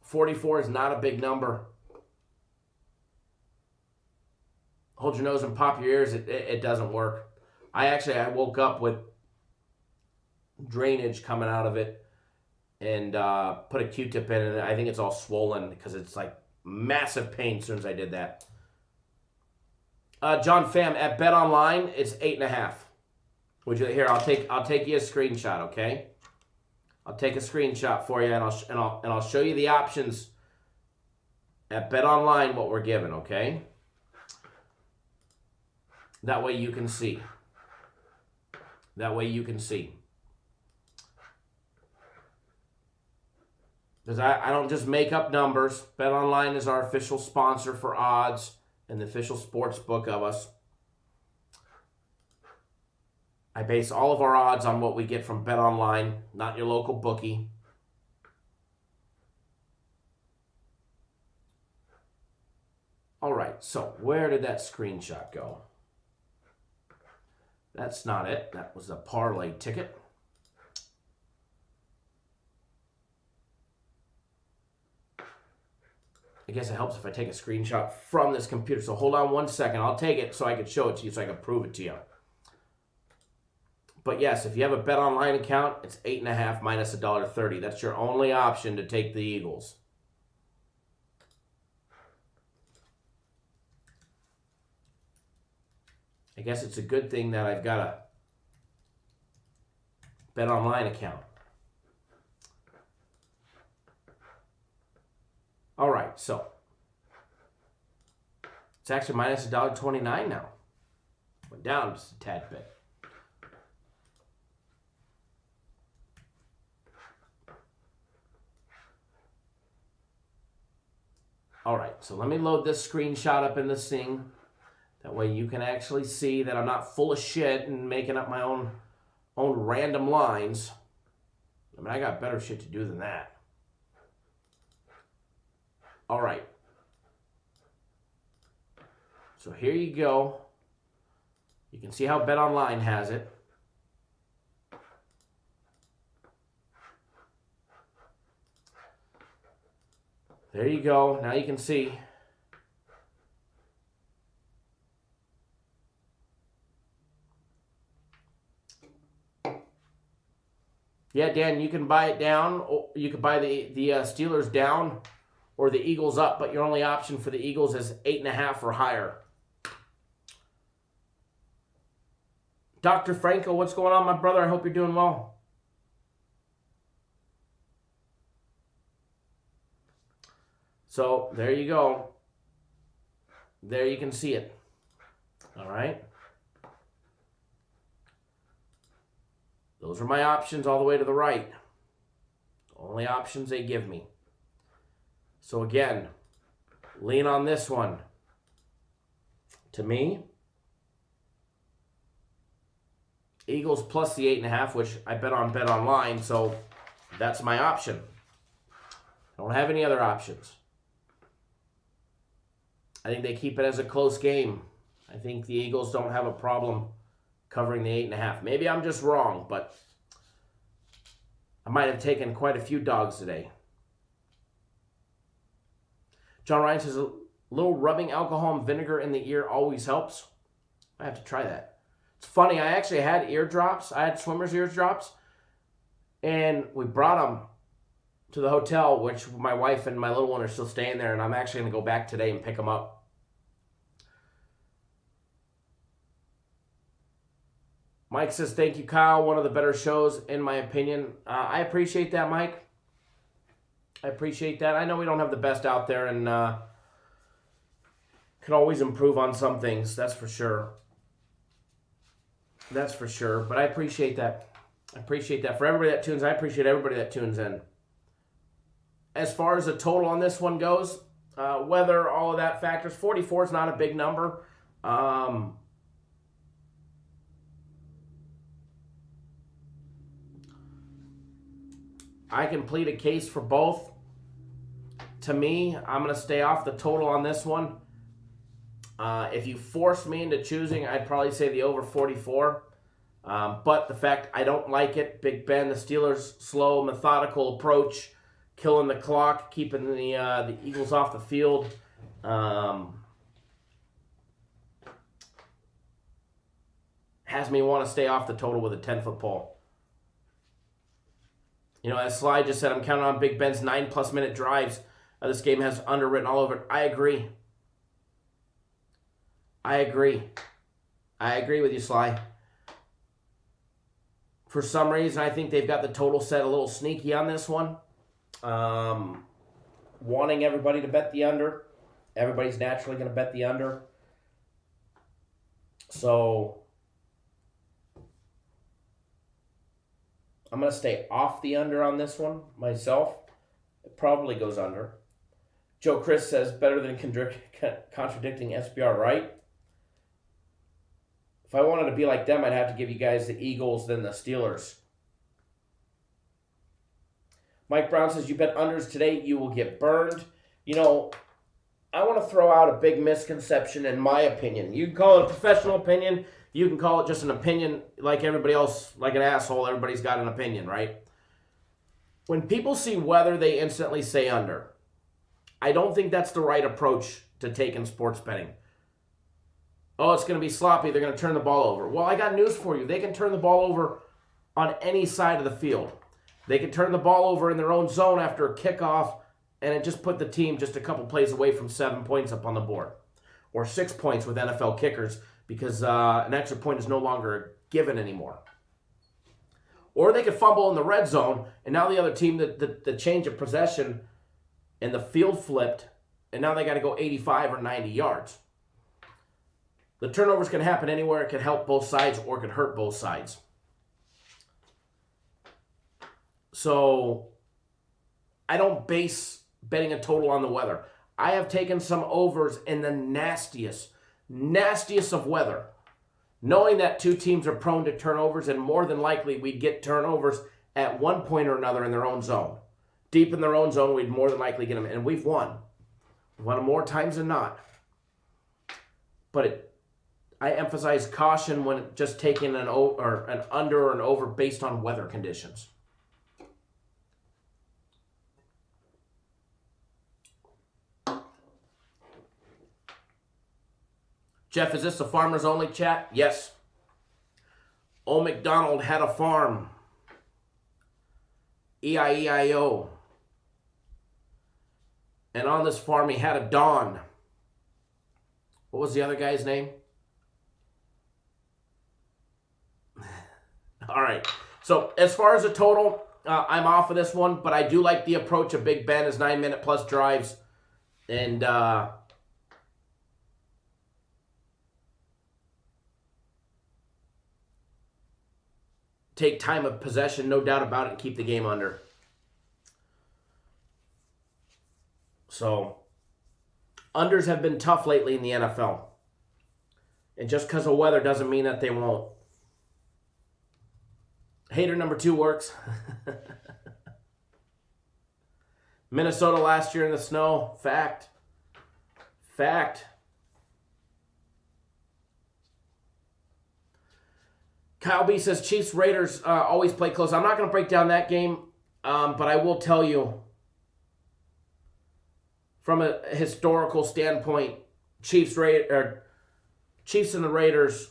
44 is not a big number. Hold your nose and pop your ears. It doesn't work. I woke up with drainage coming out of it and put a Q-tip in, and I think it's all swollen because it's like massive pain as soon as I did that. John Pham at Bet Online, it's 8.5. Would you here? I'll take you a screenshot, okay? I'll take a screenshot for you, and I'll show you the options at Bet Online what we're given, okay? That way you can see. Because I don't just make up numbers. BetOnline is our official sponsor for odds and the official sports book of us. I base all of our odds on what we get from BetOnline, not your local bookie. All right, so where did that screenshot go? That's not it. That was a parlay ticket. I guess it helps if I take a screenshot from this computer. So hold on one second. I'll take it so I can show it to you, so I can prove it to you. But yes, if you have a BetOnline account, it's 8.5 minus $1.30. That's your only option to take the Eagles. I guess it's a good thing that I've got a BetOnline account. All right, so it's actually minus $1.29 now. Went down just a tad bit. All right, so let me load this screenshot up in this thing. That way you can actually see that I'm not full of shit and making up my own random lines. I mean, I got better shit to do than that. All right. So here you go. You can see how BetOnline has it. There you go. Now you can see. Yeah, Dan, you can buy it down. Or you can buy the Steelers down or the Eagles up, but your only option for the Eagles is 8.5 or higher. Dr. Franco, what's going on, my brother? I hope you're doing well. So, there you go. There you can see it. All right. Those are my options all the way to the right. Only options they give me. So again, lean on this one. To me, Eagles plus the 8.5, which I bet on BetOnline, so that's my option. I don't have any other options. I think they keep it as a close game. I think the Eagles don't have a problem covering the 8.5. Maybe I'm just wrong, but I might have taken quite a few dogs today. John Ryan says, a little rubbing alcohol and vinegar in the ear always helps. I have to try that. It's funny, I actually had eardrops. I had swimmer's eardrops, and we brought them to the hotel, which my wife and my little one are still staying there, and I'm actually going to go back today and pick them up. Mike says, thank you, Kyle. One of the better shows, in my opinion. I appreciate that, Mike. I appreciate that. I know we don't have the best out there, and can always improve on some things. That's for sure. That's for sure. But I appreciate that. I appreciate that. For everybody that tunes in, I appreciate everybody that tunes in. As far as the total on this one goes, weather, all of that factors, 44 is not a big number. I can plead a case for both. To me, I'm going to stay off the total on this one. If you forced me into choosing, I'd probably say the over 44. But the fact I don't like it, Big Ben, the Steelers' slow, methodical approach, killing the clock, keeping the Eagles off the field. Has me want to stay off the total with a 10-foot pole. You know, as Sly just said, I'm counting on Big Ben's 9+ minute drives. This game has underwritten all over it. I agree. I agree with you, Sly. For some reason, I think they've got the total set a little sneaky on this one. Wanting everybody to bet the under. Everybody's naturally going to bet the under. So I'm going to stay off the under on this one myself. It probably goes under. Joe Chris says, better than contradicting SBR, right? If I wanted to be like them, I'd have to give you guys the Eagles, then the Steelers. Mike Brown says, you bet unders today, you will get burned. You know, I want to throw out a big misconception in my opinion. You can call it a professional opinion. You can call it just an opinion like everybody else, like an asshole. Everybody's got an opinion, right? When people see weather, they instantly say under. I don't think that's the right approach to take in sports betting. Oh, it's going to be sloppy. They're going to turn the ball over. Well, I got news for you. They can turn the ball over on any side of the field. They can turn the ball over in their own zone after a kickoff, and it just put the team just a couple plays away from 7 points up on the board. Or 6 points with NFL kickers because an extra point is no longer given anymore. Or they could fumble in the red zone, and now the other team, the change of possession and the field flipped, and now they got to go 85 or 90 yards. The turnovers can happen anywhere. It can help both sides or it can hurt both sides. So I don't base betting a total on the weather. I have taken some overs in the nastiest of weather, knowing that two teams are prone to turnovers and more than likely we'd get turnovers at one point or another in their own zone. Deep in their own zone, we'd more than likely get them, and we've won. We've won them more times than not. But I emphasize caution when just taking an under or an over based on weather conditions. Jeff, is this a farmers only chat? Yes. Old MacDonald had a farm. E-I-E-I-O. And on this farm he had a Don. What was the other guy's name? All right. So as far as the total, I'm off of this one, but I do like the approach of Big Ben as 9-minute plus drives. And take time of possession, no doubt about it, and keep the game under. So, unders have been tough lately in the NFL. And just because of weather doesn't mean that they won't. Hater number 2 works. Minnesota last year in the snow. Fact. Kyle B says Chiefs Raiders always play close. I'm not going to break down that game, but I will tell you from a historical standpoint, Chiefs and the Raiders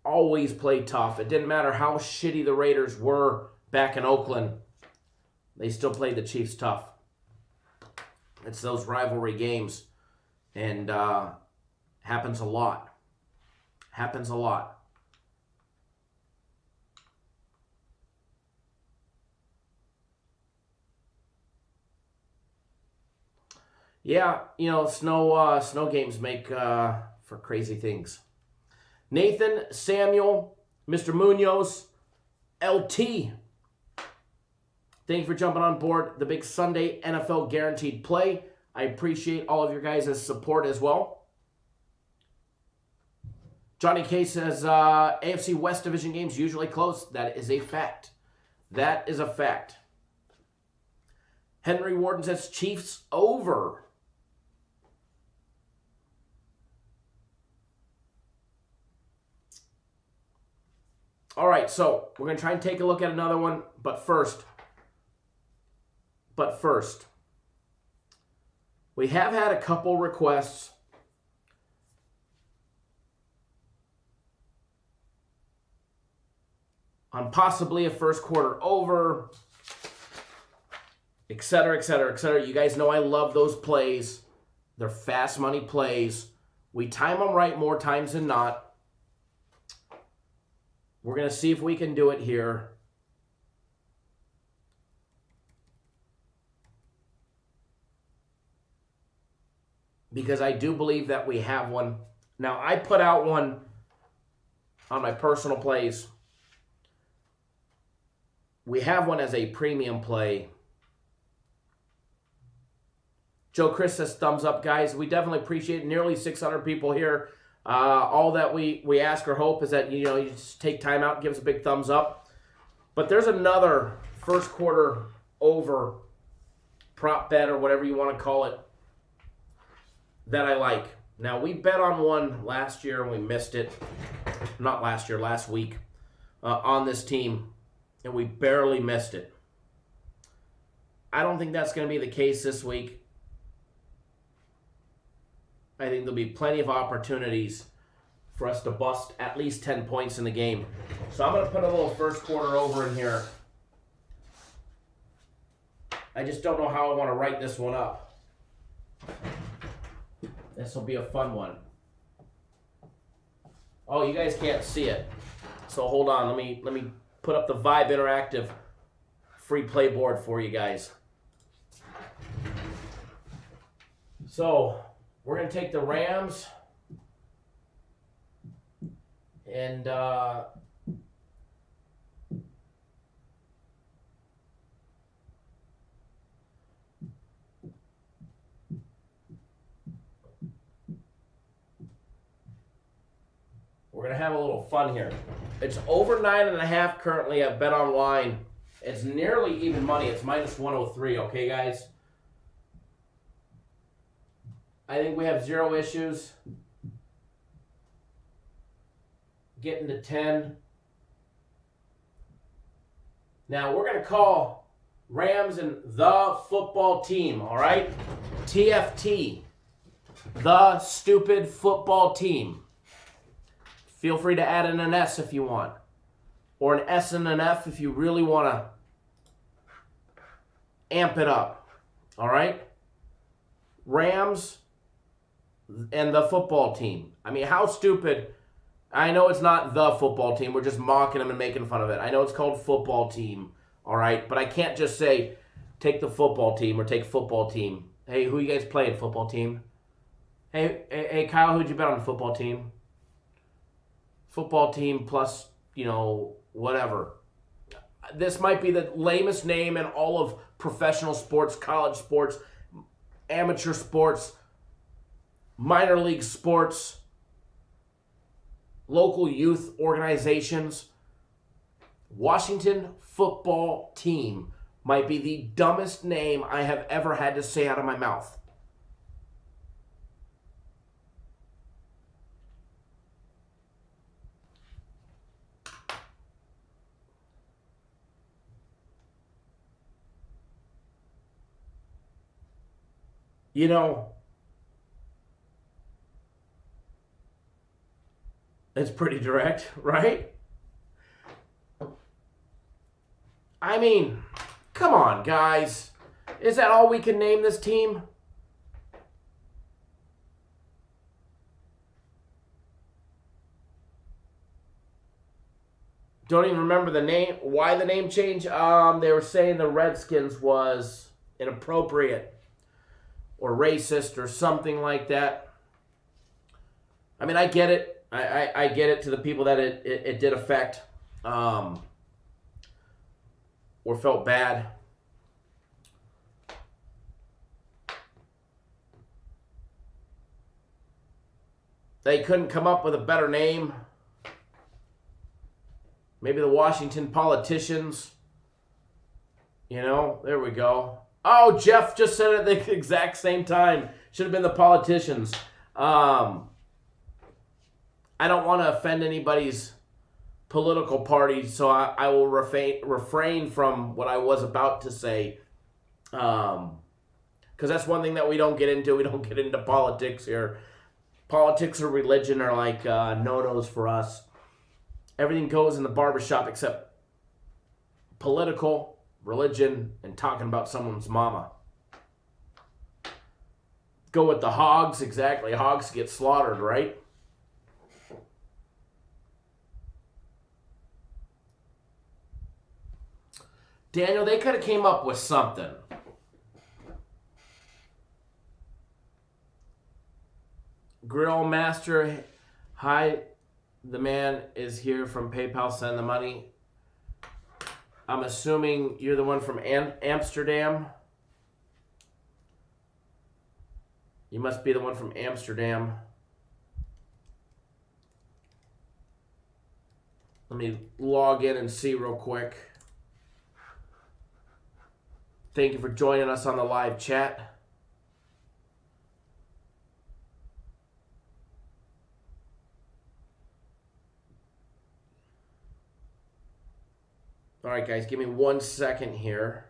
always played tough. It didn't matter how shitty the Raiders were back in Oakland. They still played the Chiefs tough. It's those rivalry games. And happens a lot. Yeah, snow games make for crazy things. Nathan, Samuel, Mr. Munoz, LT. Thank you for jumping on board the big Sunday NFL Guaranteed Play. I appreciate all of your guys' support as well. Johnny K says AFC West Division games usually close. That is a fact. Henry Warden says Chiefs over. All right, so we're going to try and take a look at another one, but first, we have had a couple requests on possibly a first quarter over, et cetera, et cetera, et cetera. You guys know I love those plays. They're fast money plays. We time them right more times than not. We're going to see if we can do it here. Because I do believe that we have one. Now, I put out one on my personal plays. We have one as a premium play. Joe Chris says, thumbs up, guys. We definitely appreciate it. Nearly 600 people here. All that we ask or hope is that you just take time out and give us a big thumbs up. But there's another first quarter over prop bet or whatever you want to call it that I like. Now, we bet on one last year and we missed it. Not last year, last week on this team. And we barely missed it. I don't think that's going to be the case this week. I think there'll be plenty of opportunities for us to bust at least 10 points in the game. So I'm going to put a little first quarter over in here. I just don't know how I want to write this one up. This will be a fun one. Oh, you guys can't see it. So hold on. Let me put up the Vibe Interactive free play board for you guys. So we're going to take the Rams and we're going to have a little fun here. It's over 9.5 currently at Bet Online. It's nearly even money. It's minus 103, okay, guys? I think we have zero issues getting to 10. Now, we're going to call Rams and the football team, all right? TFT, the stupid football team. Feel free to add in an S if you want, or an S and an F if you really want to amp it up, all right? Rams and the football team. I mean, how stupid. I know it's not the football team. We're just mocking them and making fun of it. I know it's called football team, all right? But I can't just say, take the football team or take football team. Hey, who you guys playing, football team? Hey, Kyle, who'd you bet on the football team? Football team plus, whatever. This might be the lamest name in all of professional sports, college sports, amateur sports, minor league sports, local youth organizations. Washington football team. might be the dumbest name I have ever had to say out of my mouth. You know, it's pretty direct, right? I mean, come on, guys. Is that all we can name this team? Don't even remember the name. Why the name change? They were saying the Redskins was inappropriate or racist or something like that. I mean, I get it. I get it to the people that it did affect or felt bad. They couldn't come up with a better name. Maybe the Washington politicians. You know, there we go. Oh, Jeff just said it at the exact same time. Should have been the politicians. I don't want to offend anybody's political party, so I will refrain from what I was about to say. Because that's one thing that we don't get into. We don't get into politics here. Politics or religion are like no-nos for us. Everything goes in the barbershop except political, religion, and talking about someone's mama. Go with the hogs, exactly. Hogs get slaughtered, right? Daniel, they could have came up with something. Grill Master, hi, the man is here from PayPal, send the money. I'm assuming you're the one from Amsterdam. You must be the one from Amsterdam. Let me log in and see real quick. Thank you for joining us on the live chat. All right, guys, give me 1 second here.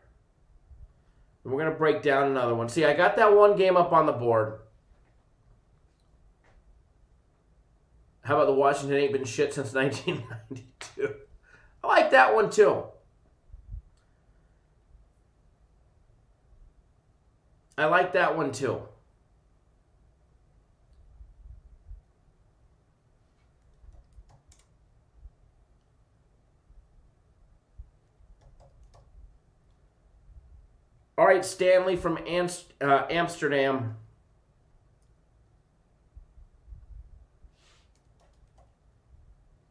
And we're going to break down another one. See, I got that one game up on the board. How about the Washington ain't been shit since 1992? I like that one, too. I like that one, too. All right, Stanley from Amsterdam.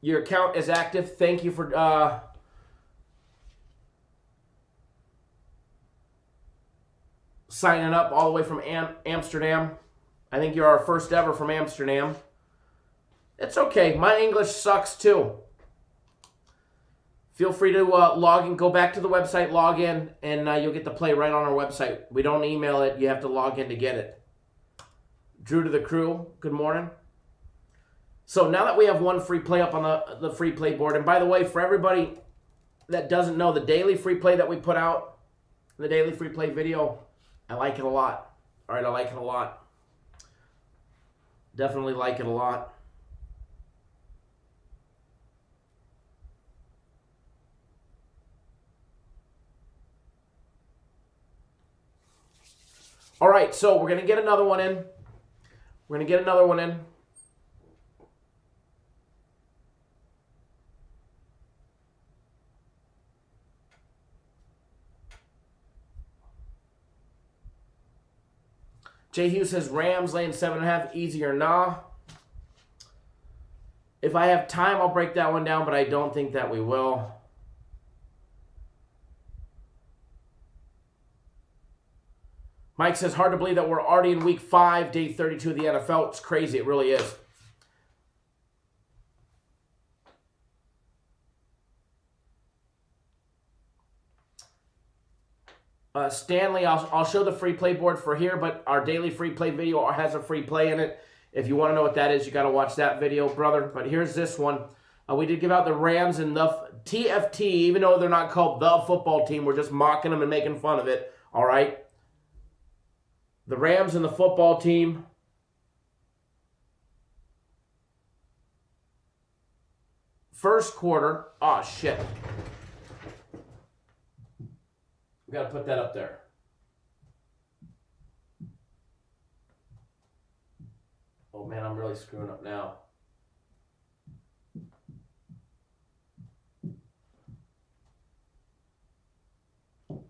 Your account is active. Thank you for signing up all the way from Amsterdam. I think you're our first ever from Amsterdam. It's okay. My English sucks too. Feel free to log in, go back to the website, log in, and you'll get the play right on our website. We don't email it. You have to log in to get it. Drew to the crew, good morning. So now that we have one free play up on the free play board, and by the way, for everybody that doesn't know, the daily free play that we put out, the daily free play video, I like it a lot. All right, I like it a lot. Definitely like it a lot. All right, so we're going to get another one in. We're going to get another one in. Jay Hughes says Rams laying 7.5, easy or nah. If I have time, I'll break that one down, but I don't think that we will. Mike says, hard to believe that we're already in week 5, day 32 of the NFL. It's crazy. It really is. Stanley, I'll show the free play board for here, but our daily free play video has a free play in it. If you want to know what that is, you got to watch that video, brother. But here's this one. We did give out the Rams and the TFT, even though they're not called the football team. We're just mocking them and making fun of it, all right? The Rams and the football team. First quarter. Oh, shit. We got to put that up there. Oh, man, I'm really screwing up now.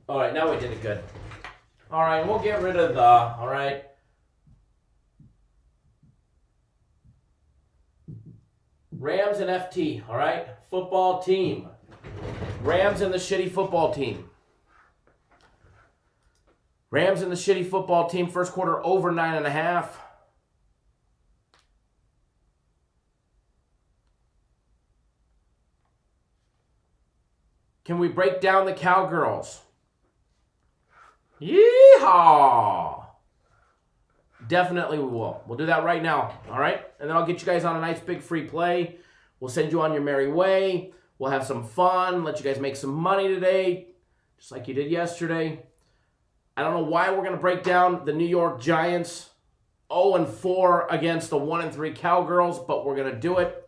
All right, now we did it good. All right, we'll get rid of the, all right. Rams and FT, all right? Football team. Rams and the shitty football team. Rams and the shitty football team, first quarter over 9.5. Can we break down the Cowgirls? Yeehaw! Definitely we will. We'll do that right now, all right? And then I'll get you guys on a nice big free play. We'll send you on your merry way. We'll have some fun, let you guys make some money today, just like you did yesterday. I don't know why we're going to break down the New York Giants 0-4 against the 1-3 Cowgirls, but we're going to do it.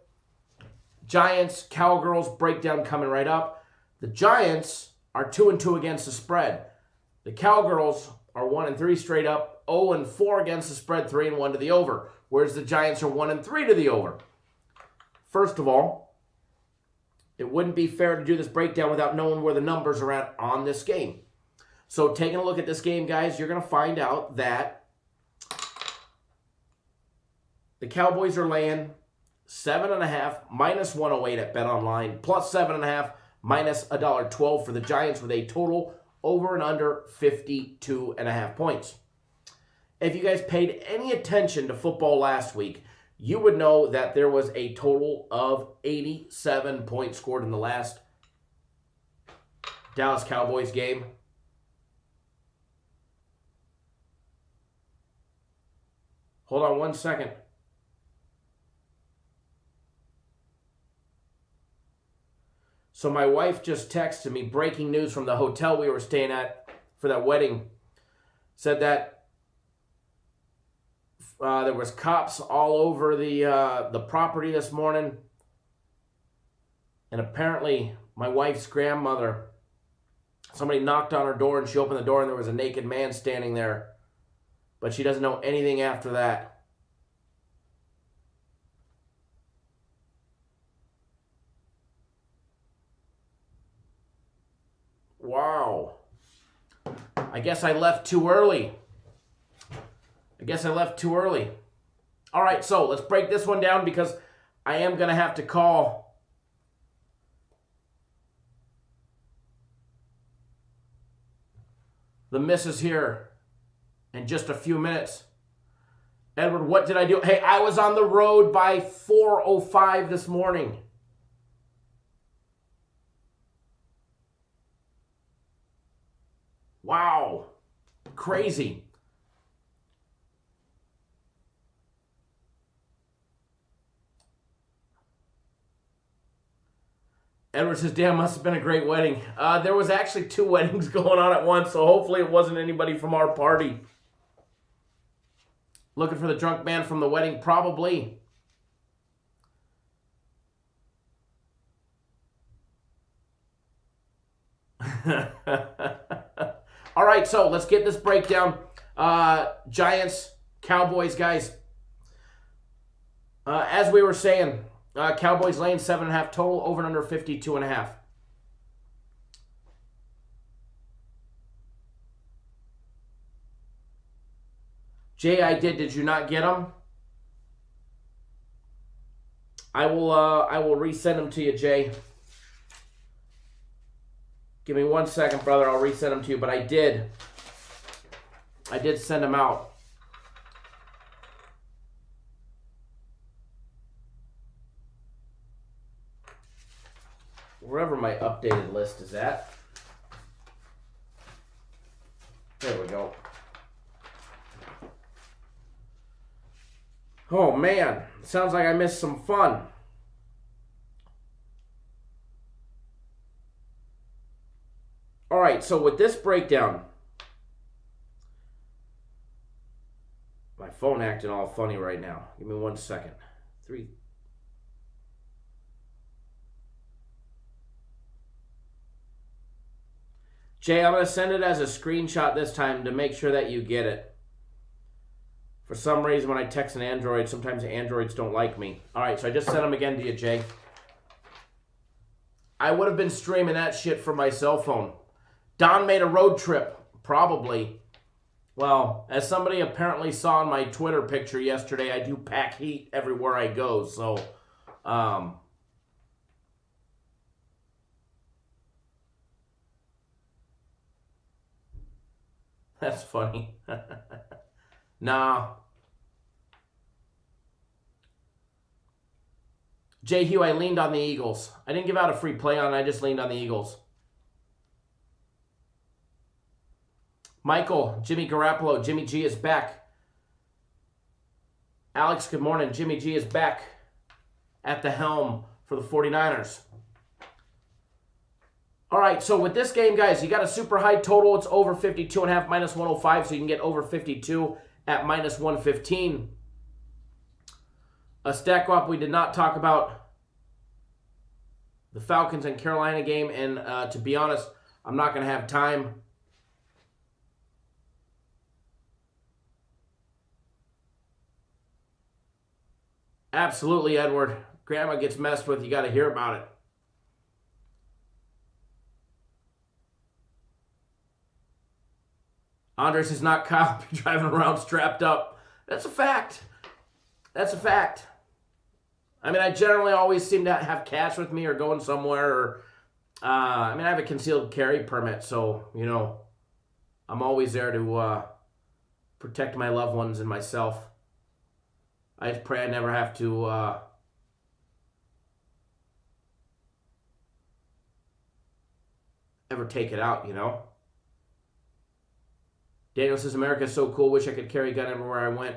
Giants, Cowgirls breakdown coming right up. The Giants are 2-2 against the spread. The Cowgirls are 1-3 straight up, 0-4 against the spread, 3-1 to the over. Whereas the Giants are 1-3 to the over. First of all, it wouldn't be fair to do this breakdown without knowing where the numbers are at on this game. So taking a look at this game, guys, you're going to find out that the Cowboys are laying 7.5 minus 108 at BetOnline, plus 7.5 minus $1.12 for the Giants with a total over and under 52.5 points. If you guys paid any attention to football last week, you would know that there was a total of 87 points scored in the last Dallas Cowboys game. Hold on one second. So my wife just texted me, breaking news from the hotel we were staying at for that wedding. Said that there was cops all over the property this morning. And apparently my wife's grandmother, somebody knocked on her door and she opened the door and there was a naked man standing there. But she doesn't know anything after that. Wow. I guess I left too early. All right, so let's break this one down because I am going to have to call the missus here in just a few minutes. Edward, what did I do? Hey, I was on the road by 4:05 this morning. Wow. Crazy. Edward says, damn, must have been a great wedding. There was actually 2 weddings going on at once, so hopefully it wasn't anybody from our party. Looking for the drunk man from the wedding? Probably. All right, so let's get this breakdown. Giants, Cowboys, guys. As we were saying, Cowboys laying 7.5 total, over and under 52.5. Jay, I did. Did you not get them? I will resend them to you, Jay. Give me 1 second, brother. I'll resend them to you. But I did send them out. Wherever my updated list is at. There we go. Oh, man. Sounds like I missed some fun. All right, so with this breakdown, my phone acting all funny right now. Give me 1 second. 3. Jay, I'm going to send it as a screenshot this time to make sure that you get it. For some reason, when I text an Android, sometimes Androids don't like me. All right, so I just sent them again to you, Jay. I would have been streaming that shit from my cell phone. Don made a road trip, probably. Well, as somebody apparently saw in my Twitter picture yesterday, I do pack heat everywhere I go, so... That's funny. Nah. Jay Hugh, I leaned on the Eagles. I didn't give out a free play on it, I just leaned on the Eagles. Michael, Jimmy Garoppolo, Jimmy G is back. Alex, good morning. Jimmy G is back at the helm for the 49ers. All right, so with this game, guys, you got a super high total. It's over 52.5, minus 105, so you can get over 52 at minus 115. A stack up, we did not talk about the Falcons and Carolina game, and to be honest, I'm not going to have time. Absolutely, Edward. Grandma gets messed with. You got to hear about it. Andres is not Kyle driving around strapped up. That's a fact. That's a fact. I mean, I generally always seem to have cash with me or going somewhere. Or, I have a concealed carry permit, so, you know, I'm always there to protect my loved ones and myself. I just pray I never have to ever take it out, you know? Daniel says, America is so cool. Wish I could carry a gun everywhere I went.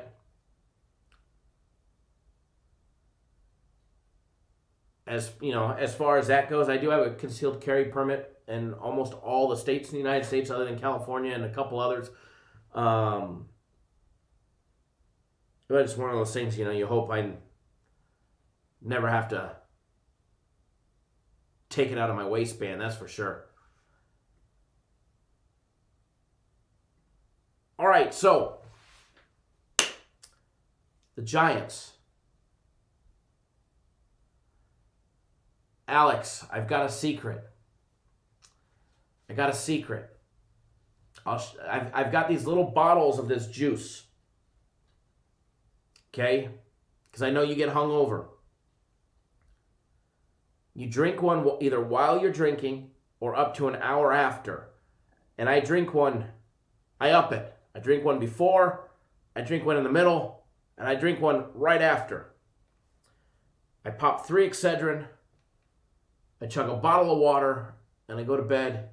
As you know, as far as that goes, I do have a concealed carry permit in almost all the states in the United States other than California and a couple others. But it's one of those things, you know, you hope I never have to take it out of my waistband, that's for sure. All right, so the Giants. Alex, I've got a secret. I've got these little bottles of this juice. Okay? Because I know you get hungover. You drink one either while you're drinking or up to an hour after. And I drink one, I up it. I drink one before, I drink one in the middle, and I drink one right after. I pop 3 Excedrin, I chug a bottle of water, and I go to bed.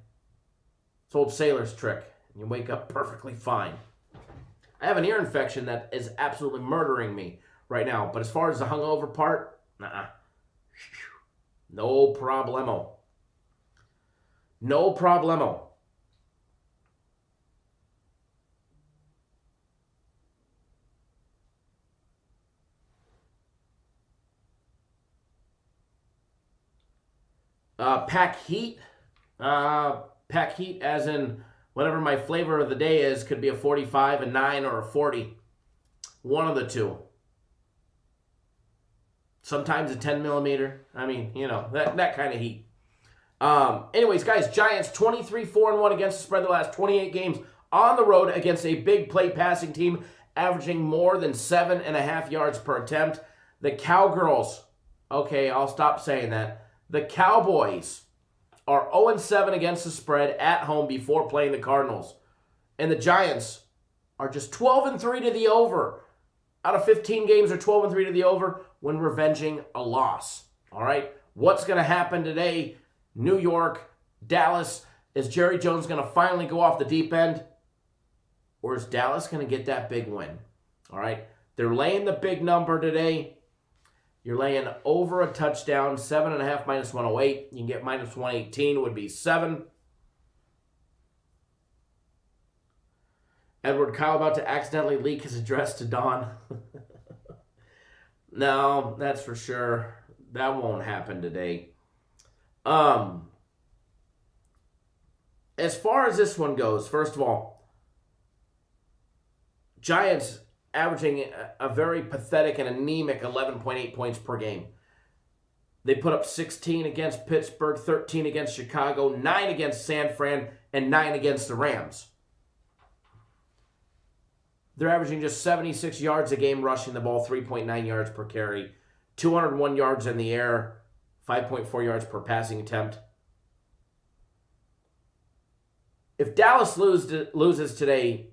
It's old sailor's trick. And you wake up perfectly fine. I have an ear infection that is absolutely murdering me right now. But as far as the hungover part, no problemo. No problemo. Pack heat. Pack heat as in whatever my flavor of the day is. Could be a 45, a 9, or a 40. One of the two. Sometimes a 10 millimeter. I mean, you know, that kind of heat. Anyways, guys, Giants 23-4-1 against the spread the last 28 games on the road against a big play passing team averaging more than 7.5 yards per attempt. The Cowgirls, okay, I'll stop saying that. The Cowboys are 0-7 against the spread at home before playing the Cardinals. And the Giants are just 12-3 to the over. Out of 15 games, are 12-3 to the over when revenging a loss. All right? What's going to happen today? New York, Dallas. Is Jerry Jones going to finally go off the deep end? or is Dallas going to get that big win? All right. They're laying the big number today. You're laying over a touchdown, 7.5 minus 108. You can get minus 118, would be 7. Edward Kyle about to accidentally leak his address to Dawn. No, that's for sure. That won't happen today. As far as this one goes, first of all, Giants averaging a very pathetic and anemic 11.8 points per game. They put up 16 against Pittsburgh, 13 against Chicago, 9 against San Fran, and 9 against the Rams. They're averaging just 76 yards a game rushing the ball, 3.9 yards per carry, 201 yards in the air, 5.4 yards per passing attempt. If Dallas loses today,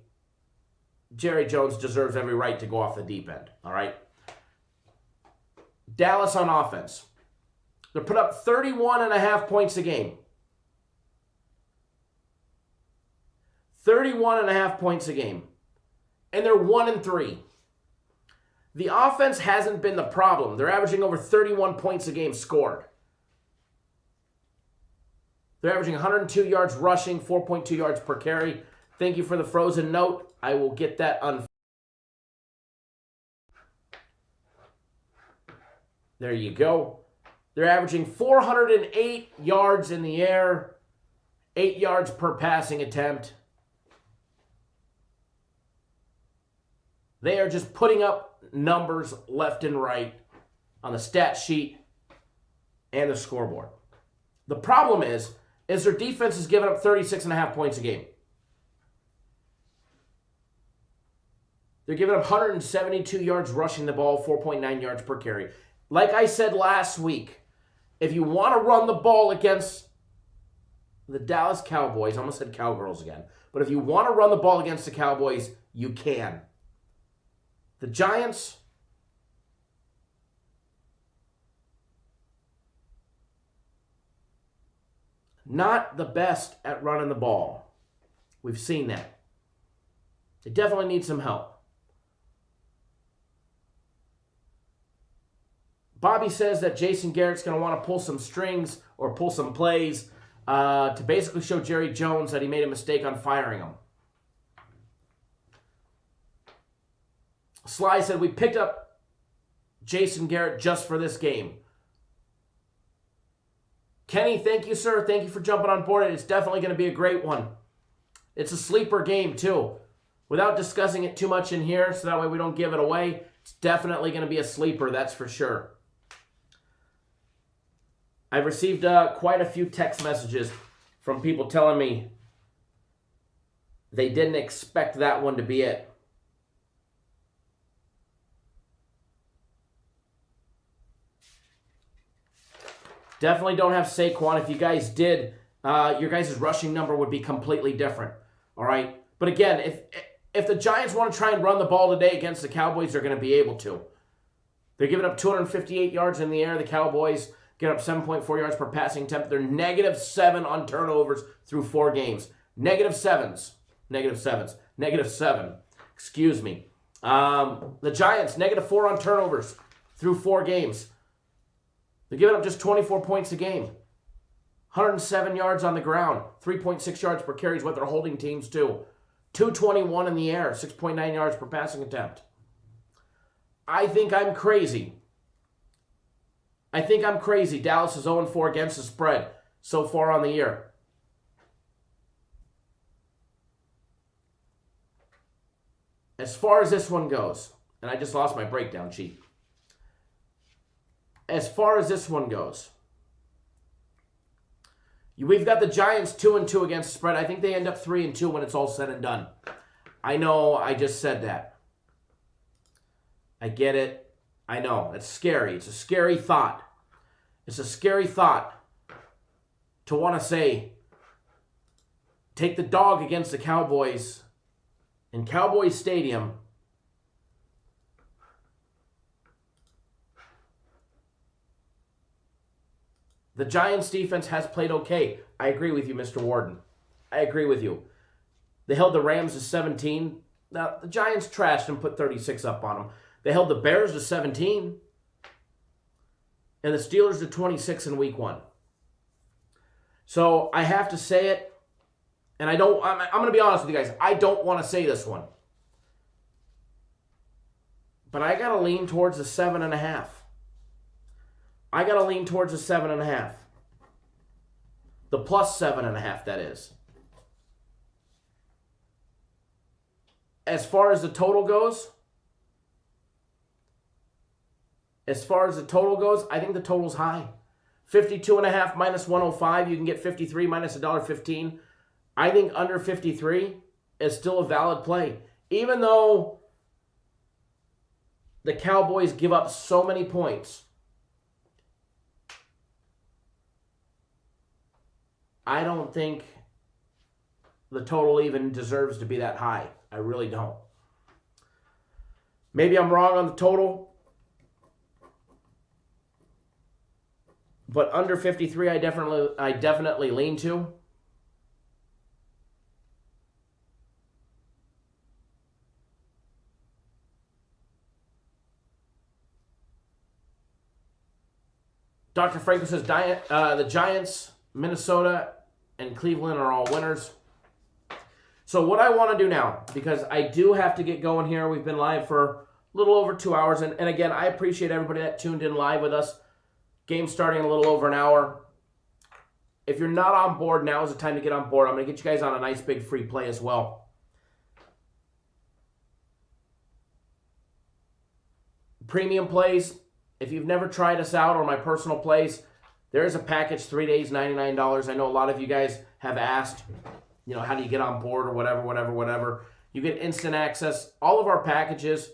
Jerry Jones deserves every right to go off the deep end, all right? Dallas on offense. They're put up 31.5 points a game. 31.5 points a game. And they're 1-3. The offense hasn't been the problem. They're averaging over 31 points a game scored. They're averaging 102 yards rushing, 4.2 yards per carry. Thank you for the frozen note. I will get that There you go. They're averaging 408 yards in the air, 8 yards per passing attempt. They are just putting up numbers left and right on the stat sheet and the scoreboard. The problem is their defense is giving up 36.5 points a game. They're giving up 172 yards rushing the ball, 4.9 yards per carry. Like I said last week, if you want to run the ball against the Dallas Cowboys, I almost said Cowgirls again, but if you want to run the ball against the Cowboys, you can. The Giants, not the best at running the ball. We've seen that. They definitely need some help. Bobby says that Jason Garrett's going to want to pull some strings or pull some plays to basically show Jerry Jones that he made a mistake on firing him. Sly said, we picked up Jason Garrett just for this game. Kenny, thank you, sir. Thank you for jumping on board. It's definitely going to be a great one. It's a sleeper game, too. Without discussing it too much in here, so that way we don't give it away, it's definitely going to be a sleeper, that's for sure. I've received quite a few text messages from people telling me they didn't expect that one to be it. Definitely don't have Saquon. If you guys did, your guys' rushing number would be completely different. All right? But again, if the Giants want to try and run the ball today against the Cowboys, they're going to be able to. They're giving up 258 yards in the air. The Cowboys get up 7.4 yards per passing attempt. They're -7 on turnovers through 4 games. -7s. -7. Excuse me. The Giants, -4 on turnovers through 4 games. They're giving up just 24 points a game. 107 yards on the ground. 3.6 yards per carry is what they're holding teams to. 221 in the air. 6.9 yards per passing attempt. I think I'm crazy. Dallas is 0-4 against the spread so far on the year. As far as this one goes, and I just lost my breakdown sheet. As far as this one goes, we've got the Giants 2-2 against the spread. I think they end up 3-2 when it's all said and done. I know I just said that. I get it. I know. It's scary. It's a scary thought. It's a scary thought to want to say, take the dog against the Cowboys in Cowboys Stadium. The Giants defense has played okay. I agree with you, Mr. Warden. I agree with you. They held the Rams to 17. Now, the Giants trashed and put 36 up on them. They held the Bears to 17. And the Steelers to 26 in week 1. So I have to say it. And I'm going to be honest with you guys. I don't want to say this one. But I got to lean towards the 7.5. I got to lean towards the 7.5. The plus 7.5, that is. As far as the total goes, I think the total's high. 52.5 minus 105, you can get 53 minus $1.15. I think under 53 is still a valid play. Even though the Cowboys give up so many points, I don't think the total even deserves to be that high. I really don't. Maybe I'm wrong on the total, but under 53 I definitely lean to. Dr. Franco says the Giants, Minnesota, and Cleveland are all winners. So what I want to do now, because I do have to get going here. We've been live for a little over 2 hours. And again, I appreciate everybody that tuned in live with us. Game starting a little over an hour. If you're not on board, now is the time to get on board. I'm going to get you guys on a nice big free play as well. Premium plays. If you've never tried us out or my personal plays, there is a package, 3 days, $99. I know a lot of you guys have asked, how do you get on board or whatever. You get instant access. All of our packages,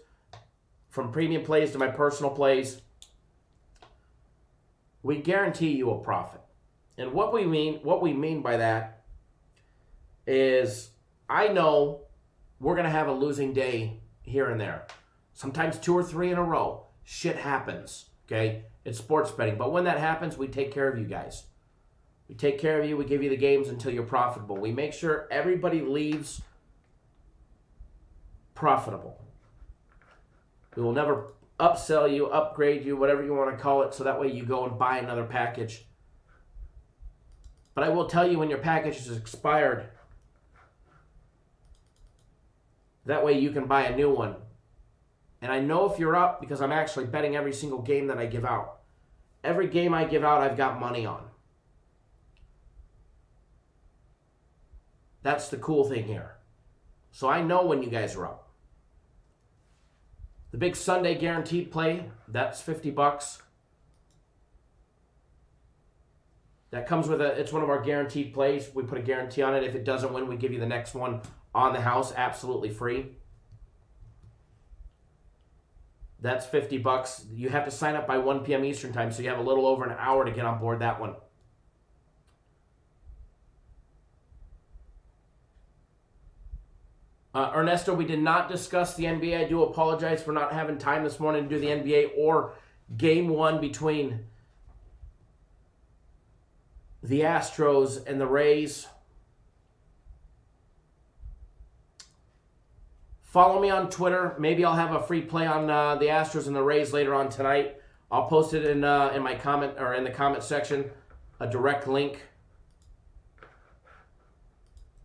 from premium plays to my personal plays, we guarantee you a profit. And what we mean by that is, I know we're going to have a losing day here and there. Sometimes 2 or 3 in a row. Shit happens, okay? It's sports betting. But when that happens, we take care of you guys. We take care of you. We give you the games until you're profitable. We make sure everybody leaves profitable. We will never upsell you, upgrade you, whatever you want to call it, so that way you go and buy another package. But I will tell you when your package is expired, that way you can buy a new one. And I know if you're up because I'm actually betting every single game that I give out. Every game I give out, I've got money on. That's the cool thing here. So I know when you guys are up. The big Sunday guaranteed play, that's $50. That comes with it's one of our guaranteed plays. We put a guarantee on it. If it doesn't win, we give you the next one on the house, absolutely free. That's $50. You have to sign up by 1 p.m. Eastern time, so you have a little over an hour to get on board that one. Ernesto, we did not discuss the NBA. I do apologize for not having time this morning to do the NBA or Game 1 between the Astros and the Rays. Follow me on Twitter. Maybe I'll have a free play on the Astros and the Rays later on tonight. I'll post it in my comment or in the comment section, a direct link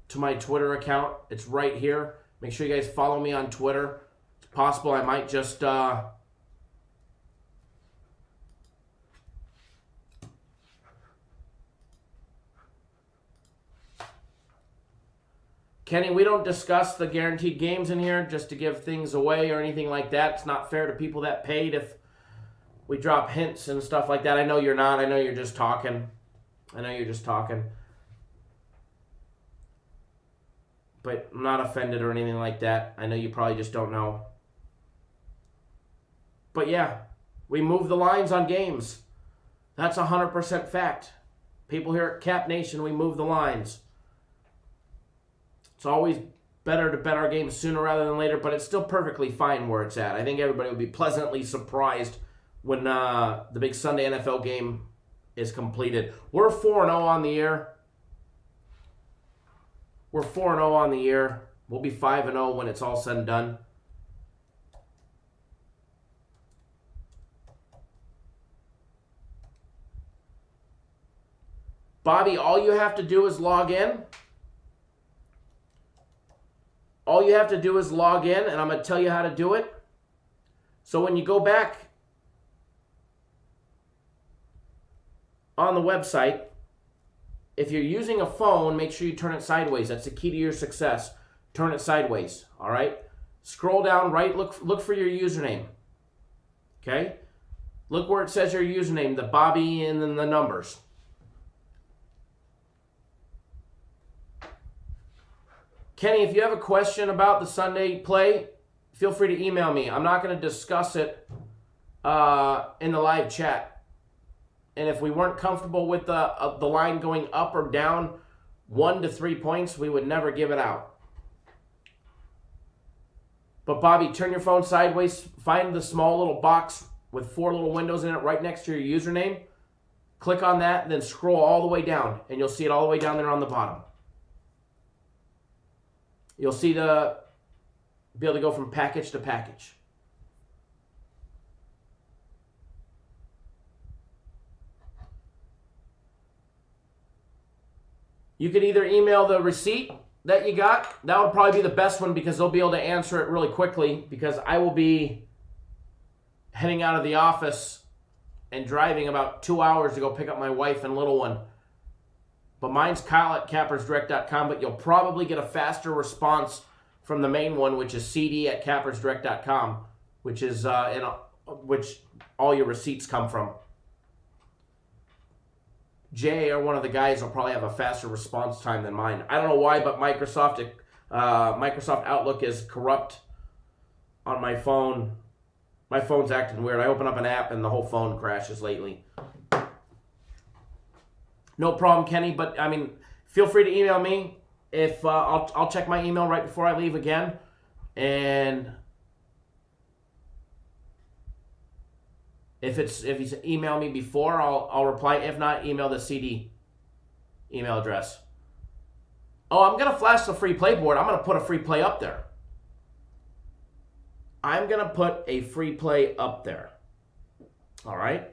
to my Twitter account. It's right here. Make sure you guys follow me on Twitter. It's possible I might just Kenny, we don't discuss the guaranteed games in here just to give things away or anything like that. It's not fair to people that paid if we drop hints and stuff like that. I know you're not. I know you're just talking. But I'm not offended or anything like that. I know you probably just don't know. But yeah, we move the lines on games. That's 100% fact. People here at Cap Nation, we move the lines. It's always better to bet our games sooner rather than later, but it's still perfectly fine where it's at. I think everybody will be pleasantly surprised when the big Sunday NFL game is completed. We're 4-0 on the year. We're 4-0 on the year. We'll be 5-0 when it's all said and done. Bobby, all you have to do is log in. All you have to do is log in, and I'm going to tell you how to do it. So when you go back on the website, if you're using a phone, make sure you turn it sideways. That's the key to your success. Turn it sideways, all right? Scroll down right, look for your username, okay? Look where it says your username, the Bobby and then the numbers. Kenny, if you have a question about the Sunday play, feel free to email me. I'm not going to discuss it in the live chat. And if we weren't comfortable with the line going up or down 1 to 3 points, we would never give it out. But Bobby, turn your phone sideways. Find the small little box with 4 little windows in it right next to your username. Click on that, then scroll all the way down, and you'll see it all the way down there on the bottom. You'll see be able to go from package to package. You can either email the receipt that you got. That would probably be the best one because they'll be able to answer it really quickly because I will be heading out of the office and driving about 2 hours to go pick up my wife and little one. But mine's Kyle@cappersdirect.com, but you'll probably get a faster response from the main one, which is CD@cappersdirect.com, which is which all your receipts come from. Jay or one of the guys will probably have a faster response time than mine. I don't know why, but Microsoft Outlook is corrupt on my phone. My phone's acting weird. I open up an app and the whole phone crashes lately. No problem, Kenny, but I mean, feel free to email me. If I'll check my email right before I leave again, and if you email me before, I'll reply. If not, email the CD email address. Oh, I'm gonna flash the free play board. I'm gonna put a free play up there. I'm gonna put a free play up there. All right.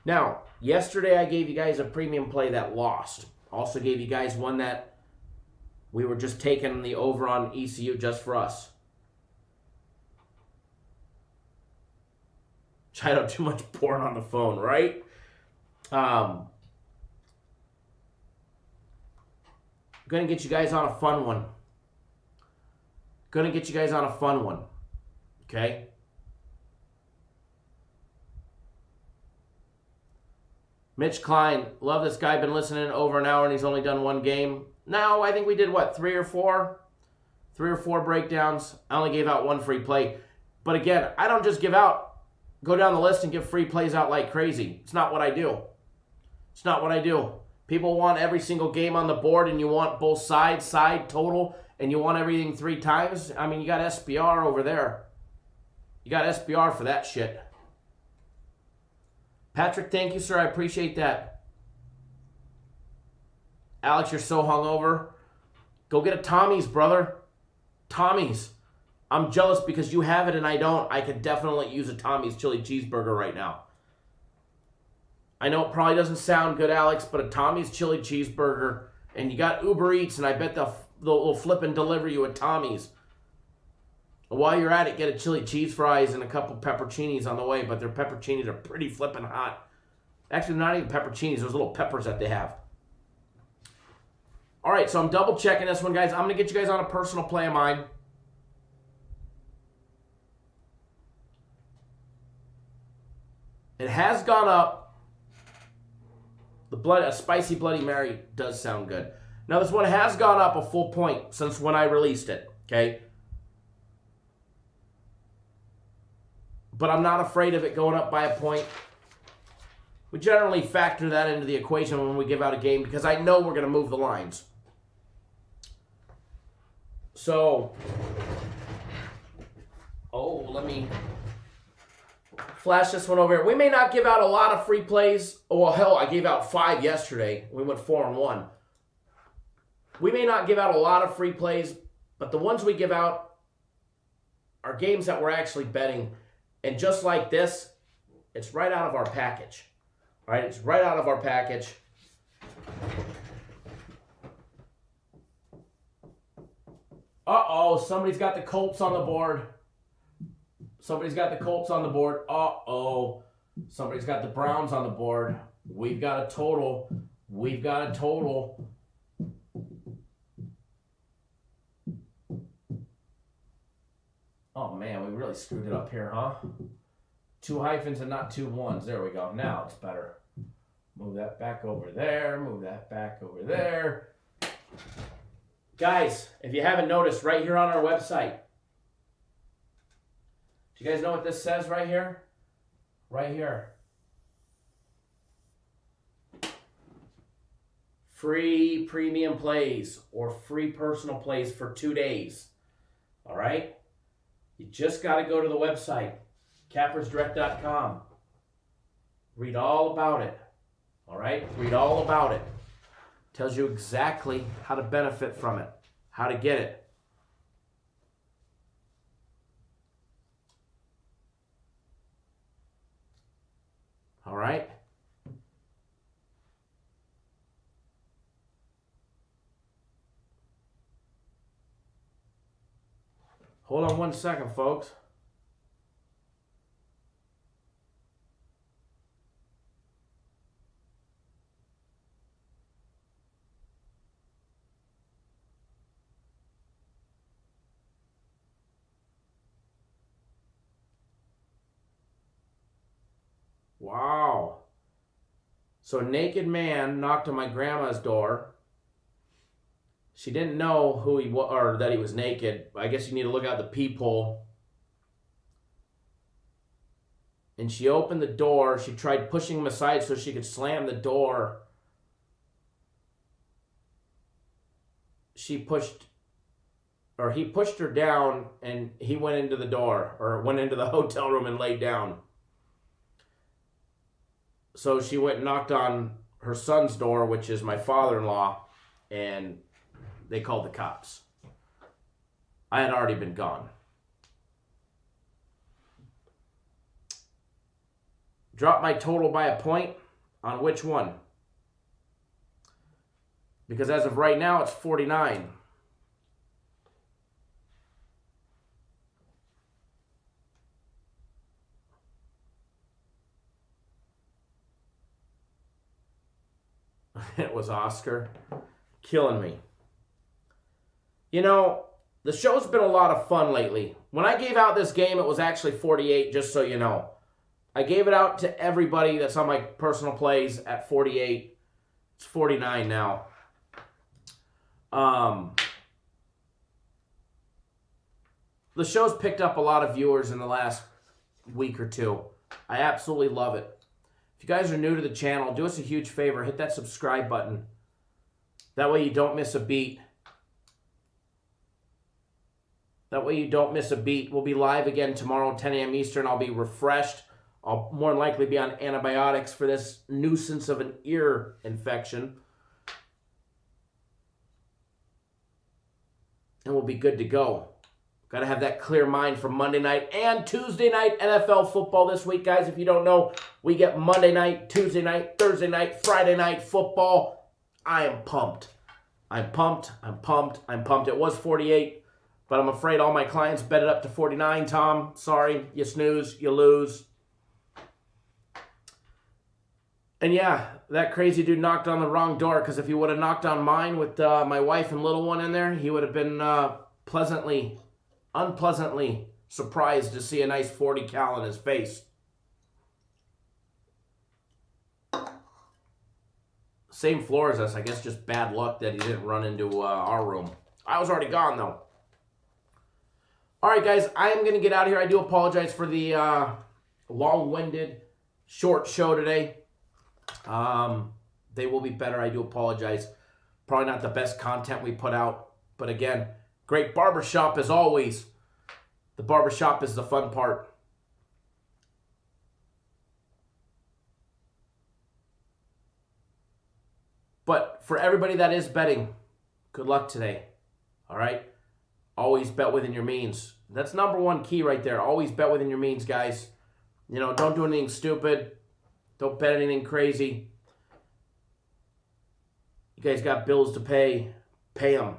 Now, yesterday I gave you guys a premium play that lost. Also gave you guys one that we were just taking the over on ECU just for us. I don't too much porn on the phone, right? Going to get you guys on a fun one. Okay? Mitch Klein, love this guy. Been listening over an hour and he's only done one game. No, I think we did what, 3 or 4? 3 or 4 breakdowns. I only gave out one free play. But again, I don't just go down the list and give free plays out like crazy. It's not what I do. People want every single game on the board and you want both sides, side, total, and you want everything 3 times. I mean, you got SBR over there. You got SBR for that shit. Patrick, thank you, sir. I appreciate that. Alex, you're so hungover. Go get a Tommy's, brother. Tommy's. I'm jealous because you have it and I don't. I could definitely use a Tommy's chili cheeseburger right now. I know it probably doesn't sound good, Alex, but a Tommy's chili cheeseburger, and you got Uber Eats, and I bet they'll flip and deliver you a Tommy's. While you're at it, get a chili cheese fries and a couple pepperoncinis on the way, but their pepperoncinis are pretty flippin' hot. Actually, not even pepperoncinis, those little peppers that they have. All right, so I'm double checking this one, guys. I'm going to get you guys on a personal play of mine. It has gone up. A spicy Bloody Mary does sound good. Now, this one has gone up a full point since when I released it, okay? But I'm not afraid of it going up by a point. We generally factor that into the equation when we give out a game because I know we're going to move the lines. So, let me flash this one over here. We may not give out a lot of free plays. Oh, well, hell, I gave out 5 yesterday. We went 4-1. We may not give out a lot of free plays, but the ones we give out are games that we're actually betting. And just like this, it's right out of our package. All right, it's right out of our package. Uh-oh, somebody's got the Colts on the board. Somebody's got the Colts on the board. Uh-oh, somebody's got the Browns on the board. We've got a total. We've got a total. Oh, man, we really screwed it up here, huh? 2 hyphens and not 2 ones. There we go. Now it's better. Move that back over there. Move that back over there. Guys, if you haven't noticed, right here on our website, do you guys know what this says right here? Right here. Free premium plays or free personal plays for 2 days. All right? You just got to go to the website, cappersdirect.com. Read all about it. All right? Read all about it. Tells you exactly how to benefit from it, how to get it. All right? Hold on 1 second, folks. Wow. So a naked man knocked on my grandma's door. She didn't know who he was, or that he was naked. I guess you need to look out the peephole. And she opened the door. She tried pushing him aside so she could slam the door. He pushed her down, and he went into the door, or went into the hotel room and laid down. So she went and knocked on her son's door, which is my father-in-law, and they called the cops. I had already been gone. Dropped my total by a point. On which one? Because as of right now, it's 49. It was Oscar. Killing me. You know, the show's been a lot of fun lately. When I gave out this game, it was actually 48, just so you know. I gave it out to everybody that's on my personal plays at 48. It's 49 now. The show's picked up a lot of viewers in the last week or two. I absolutely love it. If you guys are new to the channel, do us a huge favor. Hit that subscribe button. That way you don't miss a beat. That way you don't miss a beat. We'll be live again tomorrow, 10 a.m. Eastern. I'll be refreshed. I'll more than likely be on antibiotics for this nuisance of an ear infection. And we'll be good to go. Got to have that clear mind for Monday night and Tuesday night NFL football this week, guys. If you don't know, we get Monday night, Tuesday night, Thursday night, Friday night football. I am pumped. I'm pumped. I'm pumped. I'm pumped. It was 48. But I'm afraid all my clients bet it up to 49, Tom. Sorry, you snooze, you lose. And yeah, that crazy dude knocked on the wrong door, because if he would have knocked on mine with my wife and little one in there, he would have been unpleasantly surprised to see a nice 40 cal in his face. Same floor as us. I guess just bad luck that he didn't run into our room. I was already gone, though. All right, guys, I am going to get out of here. I do apologize for the long-winded, short show today. They will be better. I do apologize. Probably not the best content we put out. But again, great barbershop as always. The barbershop is the fun part. But for everybody that is betting, Good luck today. All right? Always bet within your means. That's number one key right there. Always bet within your means, guys. Don't do anything stupid. Don't bet anything crazy. You guys got bills to pay. Pay them.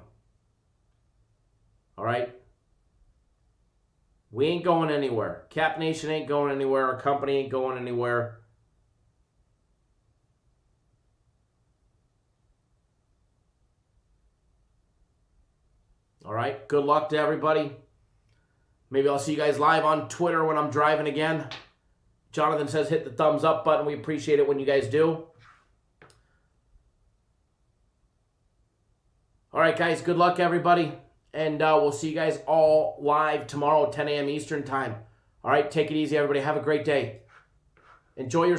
All right? We ain't going anywhere. Cap Nation ain't going anywhere. Our company ain't going anywhere. All right? Good luck to everybody. Maybe I'll see you guys live on Twitter when I'm driving again. Jonathan says hit the thumbs up button. We appreciate it when you guys do. All right, guys. Good luck, everybody. And we'll see you guys all live tomorrow at 10 a.m. Eastern time. All right, take it easy, everybody. Have a great day. Enjoy your